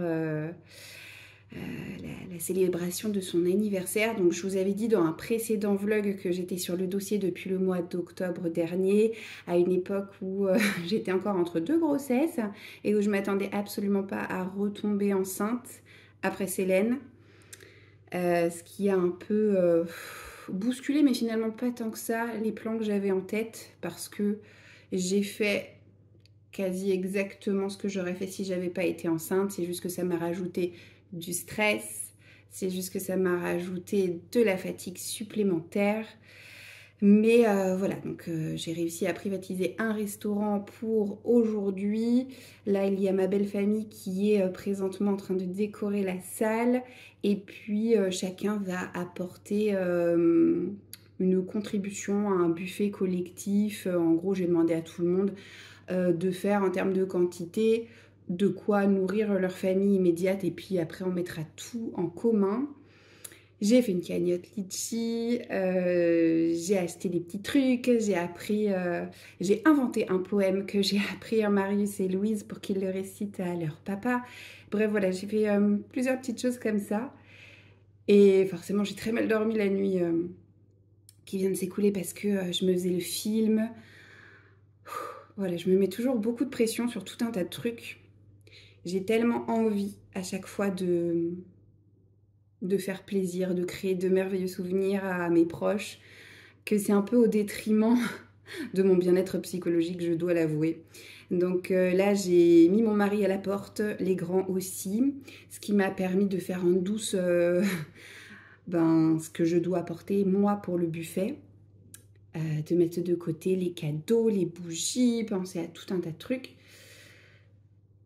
la célébration de son anniversaire. Donc, je vous avais dit dans un précédent vlog que j'étais sur le dossier depuis le mois d'octobre dernier, à une époque où j'étais encore entre deux grossesses et où je m'attendais absolument pas à retomber enceinte après Célène. Ce qui a un peu bousculé, mais finalement pas tant que ça, les plans que j'avais en tête, parce que j'ai fait quasi exactement ce que j'aurais fait si j'avais pas été enceinte. C'est juste que ça m'a rajouté du stress, c'est juste que ça m'a rajouté de la fatigue supplémentaire. Mais voilà, donc j'ai réussi à privatiser un restaurant pour aujourd'hui. Là, il y a ma belle famille qui est présentement en train de décorer la salle. Et puis, chacun va apporter une contribution à un buffet collectif. En gros, j'ai demandé à tout le monde de faire, en termes de quantité, de quoi nourrir leur famille immédiate. Et puis après, on mettra tout en commun. J'ai fait une cagnotte litchi, j'ai acheté des petits trucs, j'ai inventé un poème que j'ai appris à Marius et Louise pour qu'ils le récitent à leur papa. Bref, voilà, j'ai fait plusieurs petites choses comme ça. Et forcément, j'ai très mal dormi la nuit qui vient de s'écouler parce que je me faisais le film. Voilà, je me mets toujours beaucoup de pression sur tout un tas de trucs. J'ai tellement envie à chaque fois de faire plaisir, de créer de merveilleux souvenirs à mes proches, que c'est un peu au détriment de mon bien-être psychologique, je dois l'avouer. Donc là, j'ai mis mon mari à la porte, les grands aussi, ce qui m'a permis de faire en douce ce que je dois apporter moi pour le buffet, de mettre de côté les cadeaux, les bougies, penser à tout un tas de trucs.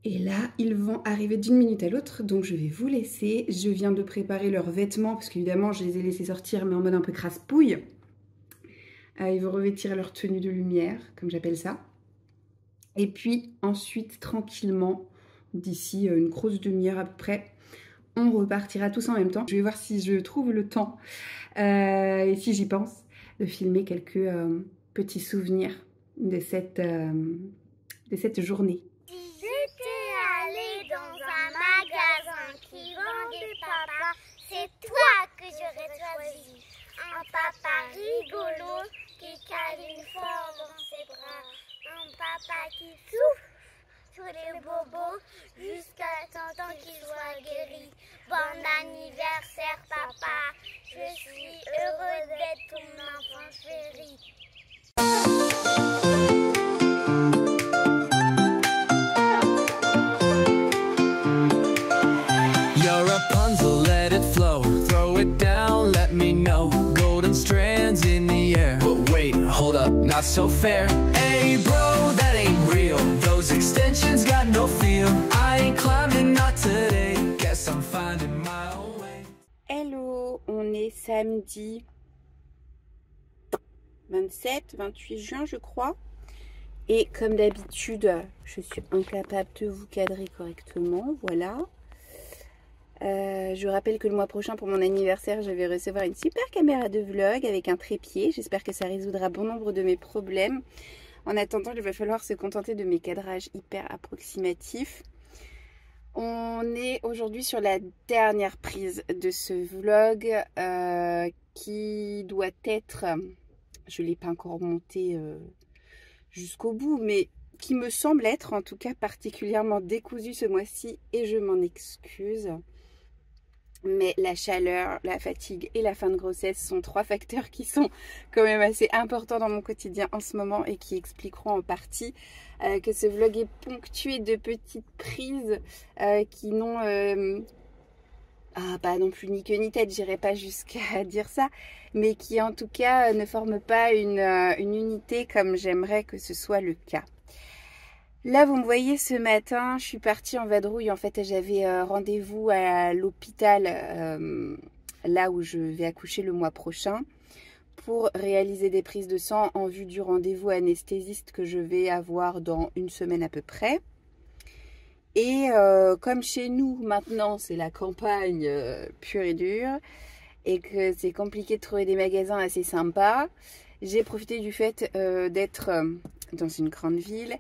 Et là, ils vont arriver d'une minute à l'autre, donc je vais vous laisser. Je viens de préparer leurs vêtements, parce qu'évidemment, je les ai laissés sortir, mais en mode un peu crasse-pouille. Ils vont revêtir leur tenue de lumière, comme j'appelle ça. Et puis, ensuite, tranquillement, d'ici une grosse demi-heure à peu près, on repartira tous en même temps. Je vais voir si je trouve le temps, et si j'y pense, de filmer quelques petits souvenirs de cette journée. Si j'étais allée dans un magasin qui vendait papa, c'est toi que j'aurais choisi. Un papa rigolo qui câline fort dans ses bras. Un papa qui souffle sur les bobos jusqu'à temps qu'il soit guéri. Bon anniversaire papa, je suis heureuse d'être ton enfant chéri. You're Rapunzel, let it flow. Throw it down, let me know. Golden strands in the air. But wait, hold up, not so fair. Hey bro, that ain't real. Those extensions got no feel. I ain't climbing, not today. Guess I'm finding my own way. Hello, on est samedi 27-28 juin je crois. Et comme d'habitude, je suis incapable de vous cadrer correctement, voilà. Je rappelle que le mois prochain pour mon anniversaire, je vais recevoir une super caméra de vlog avec un trépied. J'espère que ça résoudra bon nombre de mes problèmes. En attendant, il va falloir se contenter de mes cadrages hyper approximatifs. On est aujourd'hui sur la dernière prise de ce vlog qui doit être, je ne l'ai pas encore monté jusqu'au bout, mais qui me semble être en tout cas particulièrement décousu ce mois-ci et je m'en excuse. Mais la chaleur, la fatigue et la fin de grossesse sont trois facteurs qui sont quand même assez importants dans mon quotidien en ce moment et qui expliqueront en partie que ce vlog est ponctué de petites prises qui n'ont pas non plus ni queue ni tête, j'irai pas jusqu'à dire ça, mais qui en tout cas ne forment pas une unité comme j'aimerais que ce soit le cas. Là, vous me voyez ce matin, je suis partie en vadrouille. En fait, j'avais rendez-vous à l'hôpital, là où je vais accoucher le mois prochain, pour réaliser des prises de sang en vue du rendez-vous anesthésiste que je vais avoir dans une semaine à peu près. Et comme chez nous, maintenant, c'est la campagne pure et dure, et que c'est compliqué de trouver des magasins assez sympas, j'ai profité du fait d'être dans une grande ville,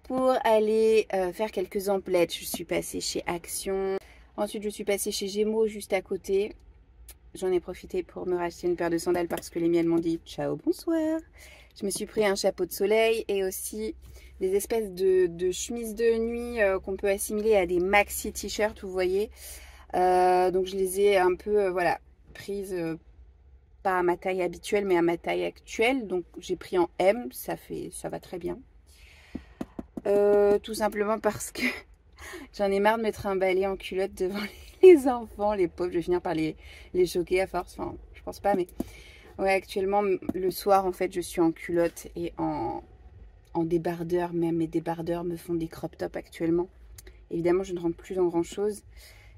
pour aller faire quelques emplettes. Je suis passée chez Action. Ensuite, je suis passée chez Gémeaux juste à côté. J'en ai profité pour me racheter une paire de sandales parce que les miennes m'ont dit ciao, bonsoir. Je me suis pris un chapeau de soleil et aussi des espèces de chemises de nuit qu'on peut assimiler à des maxi t-shirts, vous voyez. Donc, je les ai un peu, voilà, prises pas à ma taille habituelle, mais à ma taille actuelle. Donc, j'ai pris en M. Ça va très bien. Tout simplement parce que j'en ai marre de me trimballer en culotte devant les enfants, les pauvres. Je vais finir par les choquer à force. Enfin, je pense pas, mais ouais, actuellement, le soir, en fait, je suis en culotte et en débardeur. Même mes débardeurs me font des crop tops actuellement. Évidemment, je ne rentre plus dans grand chose.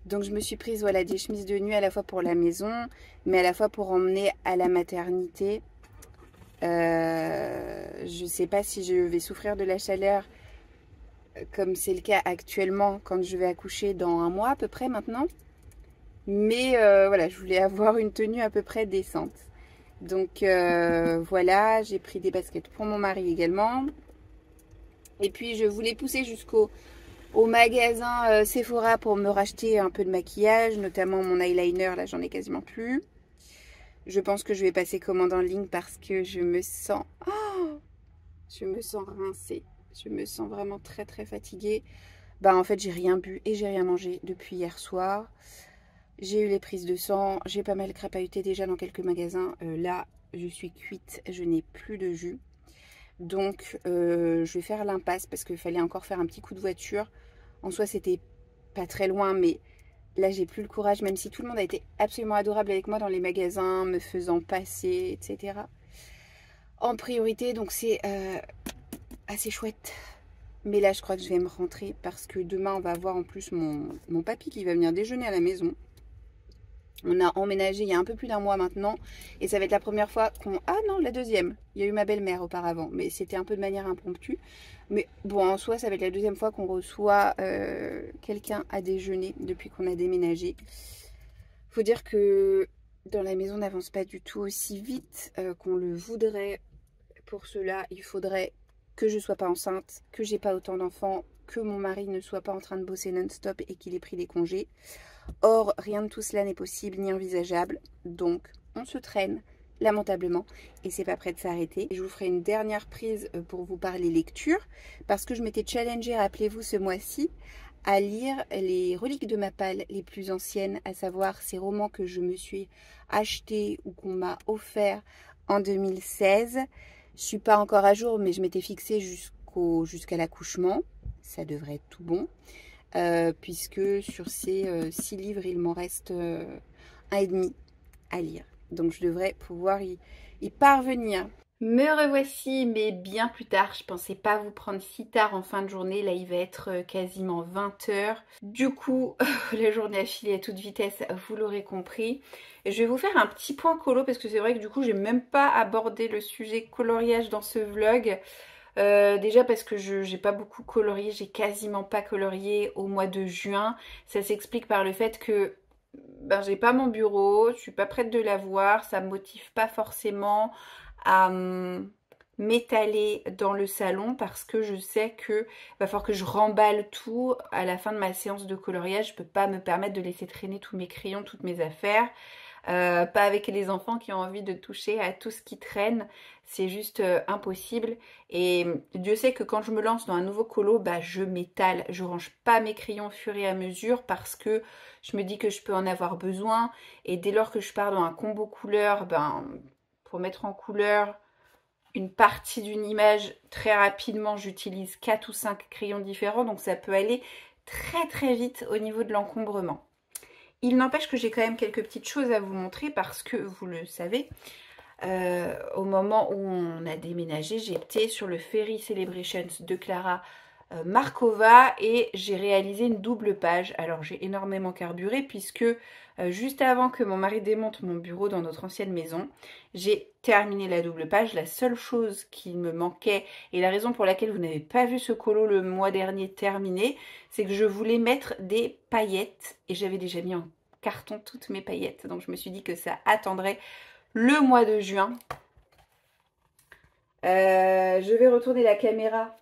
Donc, je me suis prise, voilà, des chemises de nuit à la fois pour la maison, mais à la fois pour emmener à la maternité. Je sais pas si je vais souffrir de la chaleur comme c'est le cas actuellement quand je vais accoucher dans un mois à peu près maintenant. Mais voilà, je voulais avoir une tenue à peu près décente. Donc voilà, j'ai pris des baskets pour mon mari également. Et puis je voulais pousser jusqu'au magasin Sephora pour me racheter un peu de maquillage, notamment mon eyeliner, là j'en ai quasiment plus. Je pense que je vais passer commande en ligne parce que je me sens rincée. Je me sens vraiment très très fatiguée. Bah en fait j'ai rien bu et j'ai rien mangé depuis hier soir. J'ai eu les prises de sang, j'ai pas mal crapahuté déjà dans quelques magasins. Là je suis cuite, je n'ai plus de jus. Donc je vais faire l'impasse parce qu'il fallait encore faire un petit coup de voiture. En soi c'était pas très loin, mais là j'ai plus le courage, même si tout le monde a été absolument adorable avec moi dans les magasins, me faisant passer, etc. En priorité, donc c'est assez chouette. Mais là je crois que je vais me rentrer parce que demain on va avoir en plus mon papy qui va venir déjeuner à la maison. On a emménagé il y a un peu plus d'un mois maintenant et ça va être la première fois qu'on... Ah non, la deuxième. Il y a eu ma belle-mère auparavant, mais c'était un peu de manière impromptue. Mais bon, en soi, ça va être la deuxième fois qu'on reçoit quelqu'un à déjeuner depuis qu'on a déménagé. Faut dire que dans la maison, on n'avance pas du tout aussi vite qu'on le voudrait. Pour cela, il faudrait que je ne sois pas enceinte, que j'ai pas autant d'enfants, que mon mari ne soit pas en train de bosser non-stop et qu'il ait pris des congés. Or, rien de tout cela n'est possible ni envisageable, donc on se traîne lamentablement et c'est pas prêt de s'arrêter. Je vous ferai une dernière prise pour vous parler lecture parce que je m'étais challengée, rappelez-vous, ce mois-ci à lire les reliques de Mappal les plus anciennes, à savoir ces romans que je me suis achetés ou qu'on m'a offert en 2016. Je suis pas encore à jour, mais je m'étais fixée jusqu'à l'accouchement, ça devrait être tout bon. Puisque sur ces 6 livres, il m'en reste 1,5 à lire. Donc je devrais pouvoir y parvenir. Me revoici, mais bien plus tard. Je pensais pas vous prendre si tard en fin de journée. Là, il va être quasiment 20 h. Du coup, la journée a filé à toute vitesse, vous l'aurez compris. Et je vais vous faire un petit point colo parce que c'est vrai que du coup, j'ai même pas abordé le sujet coloriage dans ce vlog. Déjà parce que j'ai pas beaucoup colorié, j'ai quasiment pas colorié au mois de juin. Ça s'explique par le fait que j'ai pas mon bureau, je suis pas prête de l'avoir, ça me motive pas forcément à m'étaler dans le salon parce que je sais que va falloir que je remballe tout à la fin de ma séance de coloriage. Je peux pas me permettre de laisser traîner tous mes crayons, toutes mes affaires. Pas avec les enfants qui ont envie de toucher à tout ce qui traîne, c'est juste impossible. Et Dieu sait que quand je me lance dans un nouveau colo, je m'étale, je range pas mes crayons au fur et à mesure parce que je me dis que je peux en avoir besoin. Et dès lors que je pars dans un combo couleur, pour mettre en couleur une partie d'une image, très rapidement j'utilise 4 ou 5 crayons différents, donc ça peut aller très très vite au niveau de l'encombrement. Il n'empêche que j'ai quand même quelques petites choses à vous montrer parce que, vous le savez, au moment où on a déménagé, j'étais sur le Fairy Celebrations de Clara Markova et j'ai réalisé une double page. Alors j'ai énormément carburé puisque juste avant que mon mari démonte mon bureau dans notre ancienne maison, j'ai terminé la double page. La seule chose qui me manquait et la raison pour laquelle vous n'avez pas vu ce colo le mois dernier terminé, c'est que je voulais mettre des paillettes et j'avais déjà mis en carton toutes mes paillettes. Donc je me suis dit que ça attendrait le mois de juin. Je vais retourner la caméra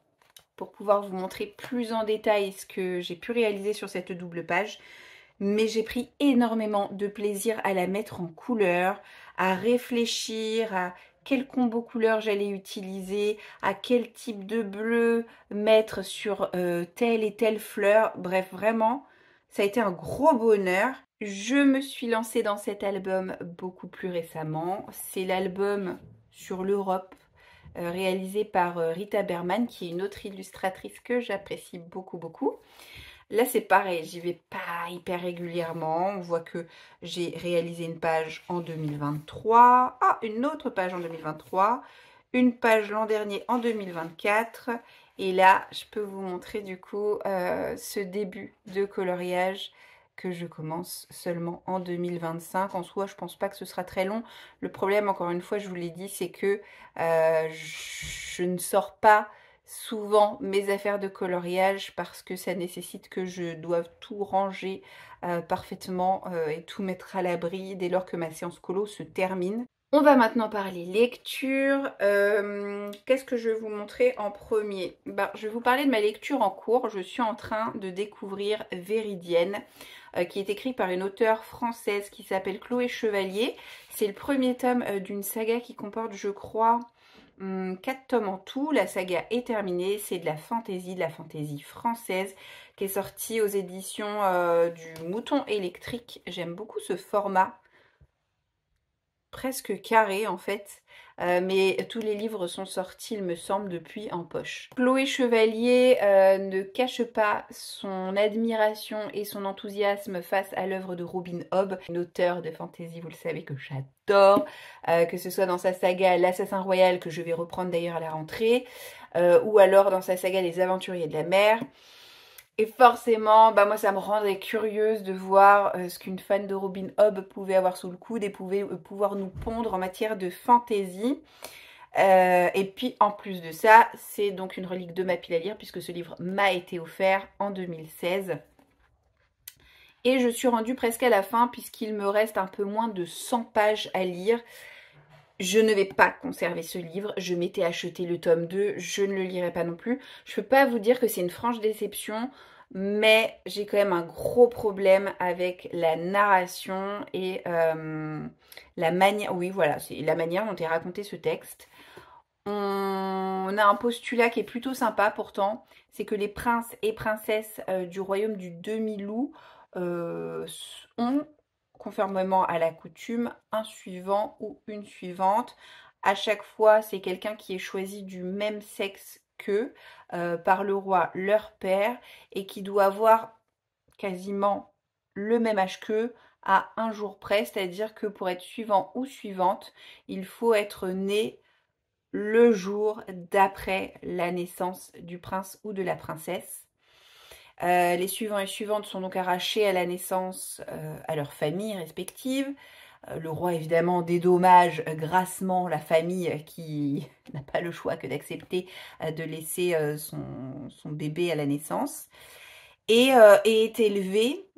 pour pouvoir vous montrer plus en détail ce que j'ai pu réaliser sur cette double page. Mais j'ai pris énormément de plaisir à la mettre en couleur, à réfléchir à quel combo couleur j'allais utiliser, à quel type de bleu mettre sur telle et telle fleur. Bref, vraiment, ça a été un gros bonheur. Je me suis lancée dans cet album beaucoup plus récemment. C'est l'album sur l'Europe, réalisé par Rita Berman, qui est une autre illustratrice que j'apprécie beaucoup, beaucoup. Là, c'est pareil, j'y vais pas hyper régulièrement. On voit que j'ai réalisé une page en 2023. Ah, une autre page en 2023. Une page l'an dernier en 2024. Et là, je peux vous montrer du coup ce début de coloriage que je commence seulement en 2025. En soi, je pense pas que ce sera très long. Le problème, encore une fois, je vous l'ai dit, c'est que je ne sors pas souvent mes affaires de coloriage parce que ça nécessite que je doive tout ranger parfaitement et tout mettre à l'abri dès lors que ma séance colo se termine. On va maintenant parler lecture. Qu'est-ce que je vais vous montrer en premier? Je vais vous parler de ma lecture en cours. Je suis en train de découvrir Véridienne, qui est écrit par une auteure française qui s'appelle Chloé Chevalier. C'est le premier tome d'une saga qui comporte, je crois, 4 tomes en tout. La saga est terminée. C'est de la fantaisie française qui est sortie aux éditions du Mouton Électrique. J'aime beaucoup ce format presque carré en fait, mais tous les livres sont sortis, il me semble, depuis en poche. Chloé Chevalier ne cache pas son admiration et son enthousiasme face à l'œuvre de Robin Hobb, une auteure de fantasy, vous le savez, que j'adore, que ce soit dans sa saga L'Assassin Royal, que je vais reprendre d'ailleurs à la rentrée, ou alors dans sa saga Les Aventuriers de la Mer. Et forcément, bah moi ça me rendait curieuse de voir ce qu'une fan de Robin Hobb pouvait avoir sous le coude et pouvait pouvoir nous pondre en matière de fantaisie. Et puis en plus de ça, c'est donc une relique de ma pile à lire puisque ce livre m'a été offert en 2016. Et je suis rendue presque à la fin puisqu'il me reste un peu moins de 100 pages à lire. Je ne vais pas conserver ce livre, je m'étais acheté le tome 2, je ne le lirai pas non plus. Je peux pas vous dire que c'est une franche déception, mais j'ai quand même un gros problème avec la narration et la manière, oui voilà, c'est la manière dont est raconté ce texte. On a un postulat qui est plutôt sympa pourtant, c'est que les princes et princesses du royaume du demi-loup ont, conformément à la coutume, un suivant ou une suivante. À chaque fois, c'est quelqu'un qui est choisi du même sexe qu'eux par le roi, leur père, et qui doit avoir quasiment le même âge qu'eux à un jour près, c'est-à-dire que pour être suivant ou suivante, il faut être né le jour d'après la naissance du prince ou de la princesse. Les suivants et suivantes sont donc arrachés à la naissance à leur famille respective. Le roi évidemment dédommage grassement la famille qui n'a pas le choix que d'accepter de laisser son bébé à la naissance. Et est élevé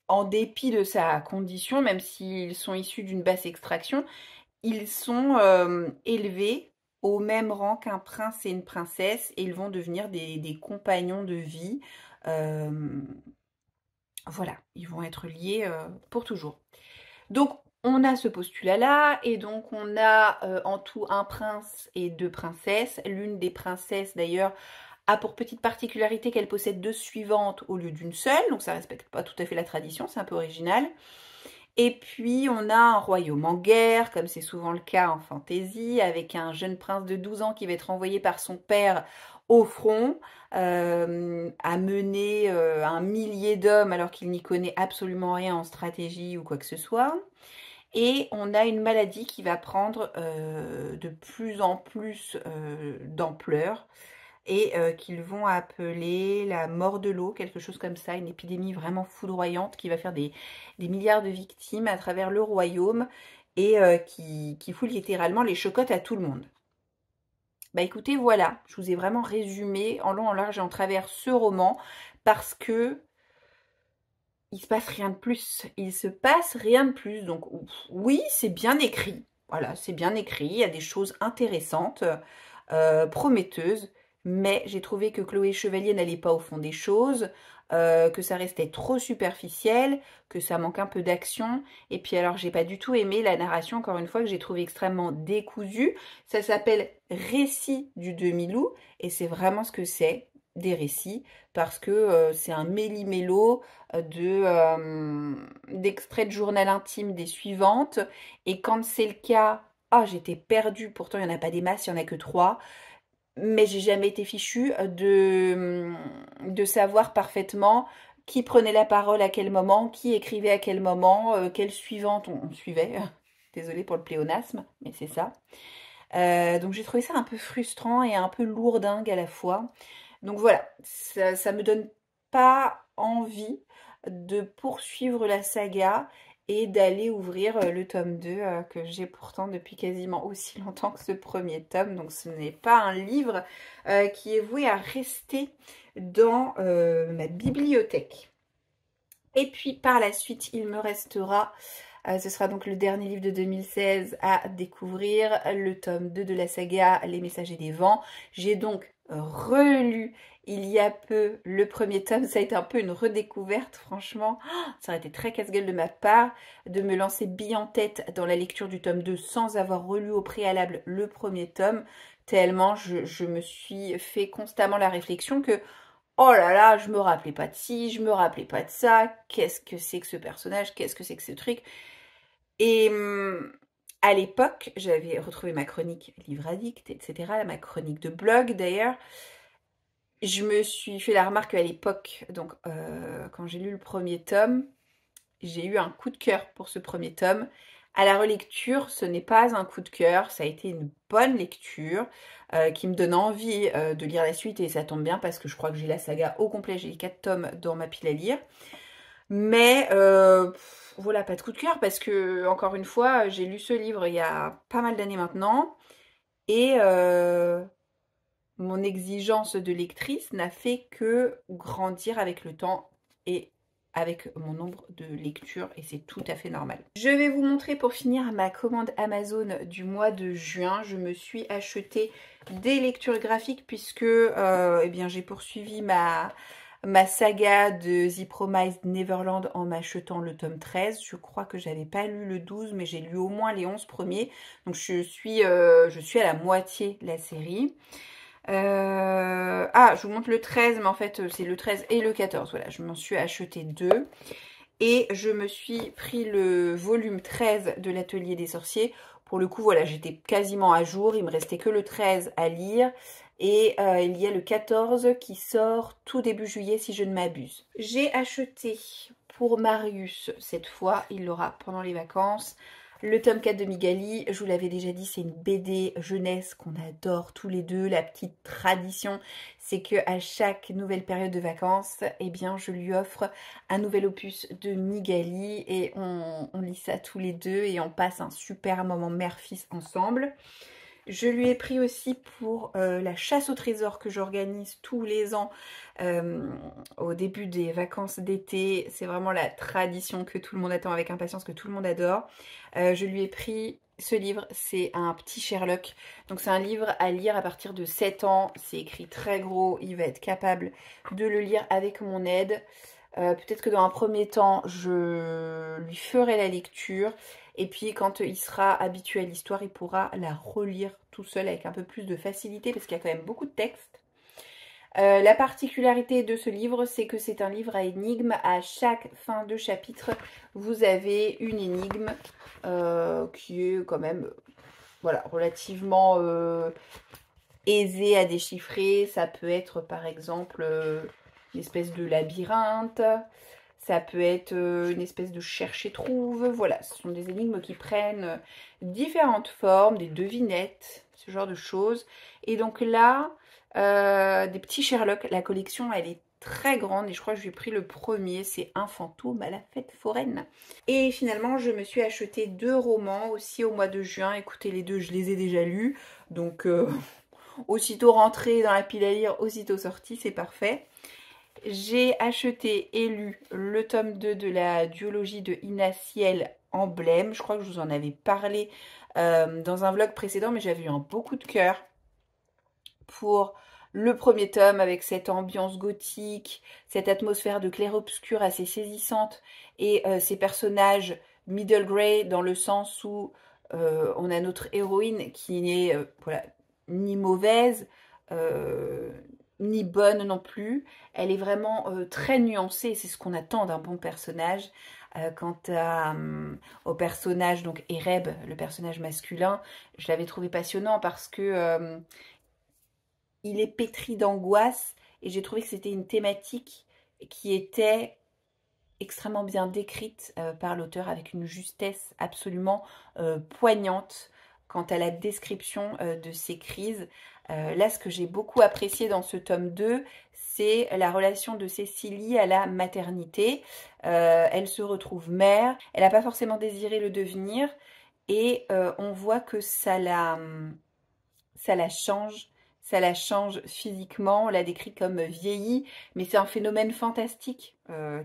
en dépit de sa condition, même s'ils sont issus d'une basse extraction, ils sont élevés au même rang qu'un prince et une princesse et ils vont devenir des compagnons de vie. Voilà, ils vont être liés pour toujours. Donc, on a ce postulat-là et donc on a en tout un prince et deux princesses. L'une des princesses, d'ailleurs, a pour petite particularité qu'elle possède deux suivantes au lieu d'une seule. Donc, ça ne respecte pas tout à fait la tradition, c'est un peu original. Et puis, on a un royaume en guerre, comme c'est souvent le cas en fantaisie, avec un jeune prince de 12 ans qui va être envoyé par son père au front, à mener un millier d'hommes alors qu'il n'y connaît absolument rien en stratégie ou quoi que ce soit. Et on a une maladie qui va prendre de plus en plus d'ampleur et qu'ils vont appeler la mort de l'eau, quelque chose comme ça, une épidémie vraiment foudroyante qui va faire des milliards de victimes à travers le royaume et qui fout littéralement les chocottes à tout le monde. Bah écoutez, voilà, je vous ai vraiment résumé en long, en large et en travers ce roman parce que il se passe rien de plus. Il se passe rien de plus. Donc oui, c'est bien écrit. Voilà, c'est bien écrit. Il y a des choses intéressantes, prometteuses. Mais j'ai trouvé que Chloé Chevalier n'allait pas au fond des choses, que ça restait trop superficiel, que ça manque un peu d'action. Et puis alors, j'ai pas du tout aimé la narration, encore une fois, que j'ai trouvé extrêmement décousue. Ça s'appelle Récit du demi-loup, et c'est vraiment ce que c'est, des récits, parce que c'est un méli-mélo d'extraits de journal intime des suivantes. Et quand c'est le cas, ah, j'étais perdue, pourtant il n'y en a pas des masses, il n'y en a que 3. Mais j'ai jamais été fichue de savoir parfaitement qui prenait la parole à quel moment, qui écrivait à quel moment, quelle suivante on suivait. Désolée pour le pléonasme, mais c'est ça. Donc j'ai trouvé ça un peu frustrant et un peu lourdingue à la fois. Donc voilà, ça me donne pas envie de poursuivre la saga et d'aller ouvrir le tome 2 que j'ai pourtant depuis quasiment aussi longtemps que ce premier tome. Donc ce n'est pas un livre qui est voué à rester dans ma bibliothèque. Et puis par la suite, il me restera, ce sera donc le dernier livre de 2016 à découvrir, le tome 2 de la saga Les Messagers des Vents. J'ai donc relu il y a peu le premier tome, ça a été un peu une redécouverte, franchement. Ça aurait été très casse-gueule de ma part de me lancer bille en tête dans la lecture du tome 2 sans avoir relu au préalable le premier tome, tellement je me suis fait constamment la réflexion que oh là là, je me rappelais pas de ci, je me rappelais pas de ça, qu'est-ce que c'est que ce personnage, qu'est-ce que c'est que ce truc. Et à l'époque, j'avais retrouvé ma chronique Livre Addict, etc., ma chronique de blog d'ailleurs. Je me suis fait la remarque qu'à l'époque, donc quand j'ai lu le premier tome, j'ai eu un coup de cœur pour ce premier tome. À la relecture, ce n'est pas un coup de cœur, ça a été une bonne lecture qui me donne envie de lire la suite et ça tombe bien parce que je crois que j'ai la saga au complet, j'ai les 4 tomes dans ma pile à lire. Mais voilà, pas de coup de cœur parce que, encore une fois, j'ai lu ce livre il y a pas mal d'années maintenant et mon exigence de lectrice n'a fait que grandir avec le temps et avec mon nombre de lectures et c'est tout à fait normal. Je vais vous montrer pour finir ma commande Amazon du mois de juin. Je me suis acheté des lectures graphiques puisque eh bien, j'ai poursuivi ma saga de The Promised Neverland en m'achetant le tome 13. Je crois que j'avais pas lu le 12 mais j'ai lu au moins les 11 premiers. Donc je suis à la moitié de la série. Ah, je vous montre le 13, mais en fait, c'est le 13 et le 14. Voilà, je m'en suis acheté 2. Et je me suis pris le volume 13 de l'Atelier des Sorciers. Pour le coup, voilà, j'étais quasiment à jour. Il me restait que le 13 à lire. Et il y a le 14 qui sort tout début juillet, si je ne m'abuse. J'ai acheté pour Marius, cette fois, il l'aura pendant les vacances, le tome 4 de Migali. Je vous l'avais déjà dit, c'est une BD jeunesse qu'on adore tous les deux. La petite tradition, c'est qu'à chaque nouvelle période de vacances, eh bien, je lui offre un nouvel opus de Migali et on lit ça tous les deux et on passe un super moment mère-fils ensemble. Je lui ai pris aussi pour la chasse au trésor que j'organise tous les ans au début des vacances d'été. C'est vraiment la tradition que tout le monde attend avec impatience, que tout le monde adore. Je lui ai pris ce livre, c'est un petit Sherlock. Donc c'est un livre à lire à partir de 7 ans. C'est écrit très gros, il va être capable de le lire avec mon aide. Peut-être que dans un premier temps, je lui ferai la lecture. Et puis quand il sera habitué à l'histoire, il pourra la relire tout seul avec un peu plus de facilité parce qu'il y a quand même beaucoup de texte. La particularité de ce livre, c'est que c'est un livre à énigmes. À chaque fin de chapitre, vous avez une énigme qui est quand même voilà, relativement aisée à déchiffrer. Ça peut être par exemple une espèce de labyrinthe. Ça peut être une espèce de cherche-et-trouve. Voilà, ce sont des énigmes qui prennent différentes formes, des devinettes, ce genre de choses. Et donc là, des petits Sherlock. La collection, elle est très grande et je crois que j'ai pris le premier. C'est Un fantôme à la fête foraine. Et finalement, je me suis acheté 2 romans aussi au mois de juin. Écoutez, les deux, je les ai déjà lus. Donc, aussitôt rentré dans la pile à lire, aussitôt sorti, c'est parfait. J'ai acheté et lu le tome 2 de la duologie de Ina Ciel, Emblème. Je crois que je vous en avais parlé dans un vlog précédent, mais j'avais eu un beau coup de cœur pour le premier tome avec cette ambiance gothique, cette atmosphère de clair-obscur assez saisissante et ces personnages middle grey dans le sens où on a notre héroïne qui n'est voilà, ni mauvaise, ni bonne non plus. Elle est vraiment très nuancée, c'est ce qu'on attend d'un bon personnage. Quant au personnage, donc Ereb, le personnage masculin, je l'avais trouvé passionnant parce que il est pétri d'angoisse et j'ai trouvé que c'était une thématique qui était extrêmement bien décrite par l'auteur avec une justesse absolument poignante quant à la description de ces crises. Là, ce que j'ai beaucoup apprécié dans ce tome 2, c'est la relation de Cécilie à la maternité. Elle se retrouve mère, elle n'a pas forcément désiré le devenir et on voit que ça la change. Ça la change physiquement, on la décrit comme vieillie, mais c'est un phénomène fantastique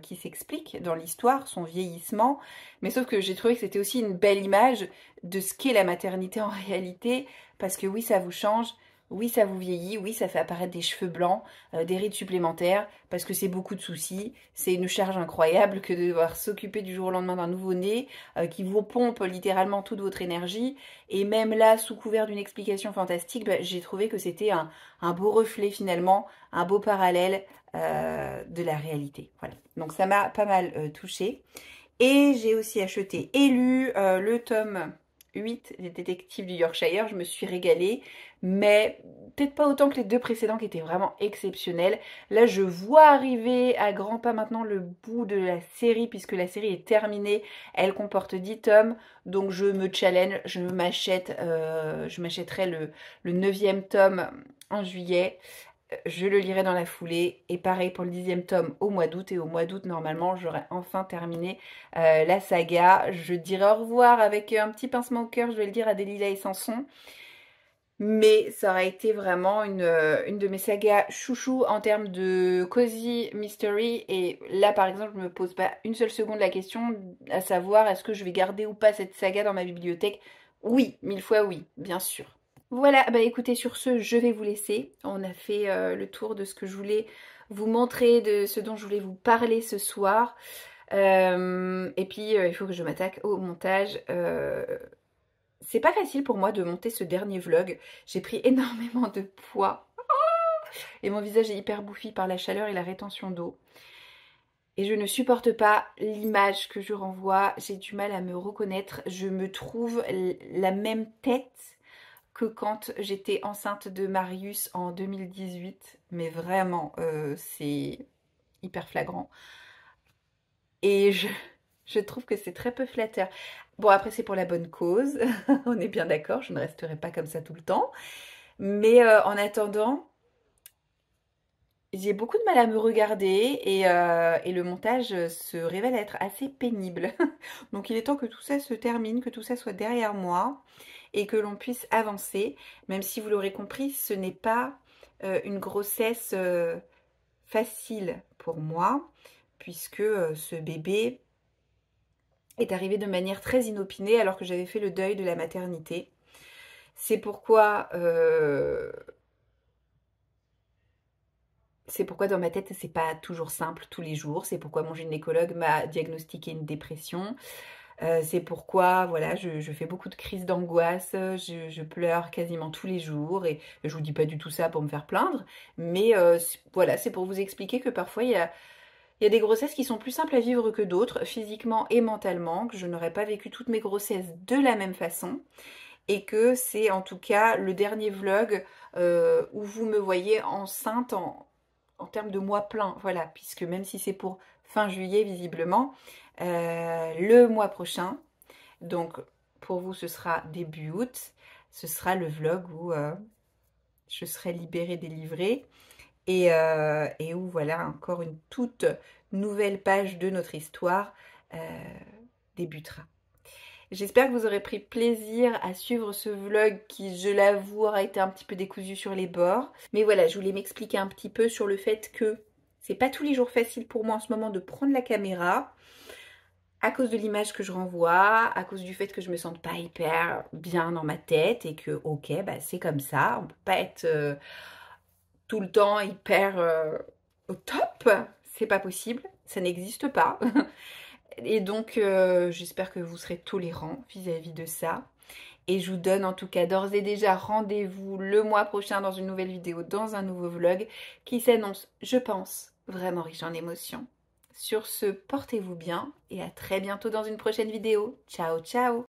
qui s'explique dans l'histoire, son vieillissement. Mais sauf que j'ai trouvé que c'était aussi une belle image de ce qu'est la maternité en réalité, parce que oui, ça vous change, oui, ça vous vieillit, oui, ça fait apparaître des cheveux blancs, des rides supplémentaires, parce que c'est beaucoup de soucis. C'est une charge incroyable que de devoir s'occuper du jour au lendemain d'un nouveau-né qui vous pompe littéralement toute votre énergie. Et même là, sous couvert d'une explication fantastique, bah, j'ai trouvé que c'était un beau reflet finalement, un beau parallèle de la réalité. Voilà. Donc ça m'a pas mal touchée. Et j'ai aussi acheté et lu le tome 8, les détectives du Yorkshire, je me suis régalée, mais peut-être pas autant que les 2 précédents qui étaient vraiment exceptionnels. Là, je vois arriver à grands pas maintenant le bout de la série, puisque la série est terminée, elle comporte 10 tomes, donc je me challenge, je m'achèterai le 9e tome en juillet. Je le lirai dans la foulée, et pareil pour le 10e tome au mois d'août, et au mois d'août normalement j'aurai enfin terminé la saga. Je dirai au revoir avec un petit pincement au cœur, je vais le dire, à Delilah et Samson, mais ça aurait été vraiment une de mes sagas chouchou en termes de cozy mystery, et là par exemple je me pose pas une seule seconde la question à savoir est-ce que je vais garder ou pas cette saga dans ma bibliothèque. Oui, 1000 fois oui, bien sûr. Voilà, bah écoutez, sur ce, je vais vous laisser. On a fait le tour de ce que je voulais vous montrer, de ce dont je voulais vous parler ce soir. Et puis, il faut que je m'attaque au montage. C'est pas facile pour moi de monter ce dernier vlog. J'ai pris énormément de poids. Et mon visage est hyper bouffi par la chaleur et la rétention d'eau. Et je ne supporte pas l'image que je renvoie. J'ai du mal à me reconnaître. Je me trouve la même tête que quand j'étais enceinte de Marius en 2018, mais vraiment c'est hyper flagrant, et je trouve que c'est très peu flatteur. Bon, après c'est pour la bonne cause, on est bien d'accord, je ne resterai pas comme ça tout le temps, mais en attendant, j'ai beaucoup de mal à me regarder, et le montage se révèle être assez pénible. Donc il est temps que tout ça se termine, que tout ça soit derrière moi, et que l'on puisse avancer, même si vous l'aurez compris, ce n'est pas une grossesse facile pour moi, puisque ce bébé est arrivé de manière très inopinée alors que j'avais fait le deuil de la maternité. C'est pourquoi dans ma tête c'est pas toujours simple tous les jours, c'est pourquoi mon gynécologue m'a diagnostiqué une dépression. C'est pourquoi voilà, je fais beaucoup de crises d'angoisse, je pleure quasiment tous les jours, et je vous dis pas du tout ça pour me faire plaindre, mais voilà, c'est pour vous expliquer que parfois il y a des grossesses qui sont plus simples à vivre que d'autres, physiquement et mentalement, que je n'aurais pas vécu toutes mes grossesses de la même façon, et que c'est en tout cas le dernier vlog où vous me voyez enceinte en termes de mois plein, voilà, puisque même si c'est pour fin juillet visiblement, le mois prochain, donc pour vous ce sera début août, ce sera le vlog où je serai libérée, délivrée, et où voilà, encore une toute nouvelle page de notre histoire débutera. J'espère que vous aurez pris plaisir à suivre ce vlog qui, je l'avoue, aura été un petit peu décousu sur les bords. Mais voilà, je voulais m'expliquer un petit peu sur le fait que c'est pas tous les jours facile pour moi en ce moment de prendre la caméra, à cause de l'image que je renvoie, à cause du fait que je me sente pas hyper bien dans ma tête, et que ok, bah c'est comme ça, on peut pas être tout le temps hyper au top, c'est pas possible, ça n'existe pas. Et donc j'espère que vous serez tolérants vis-à-vis de ça. Et je vous donne en tout cas d'ores et déjà rendez-vous le mois prochain dans une nouvelle vidéo, dans un nouveau vlog qui s'annonce, je pense, vraiment riche en émotions. Sur ce, portez-vous bien et à très bientôt dans une prochaine vidéo. Ciao, ciao!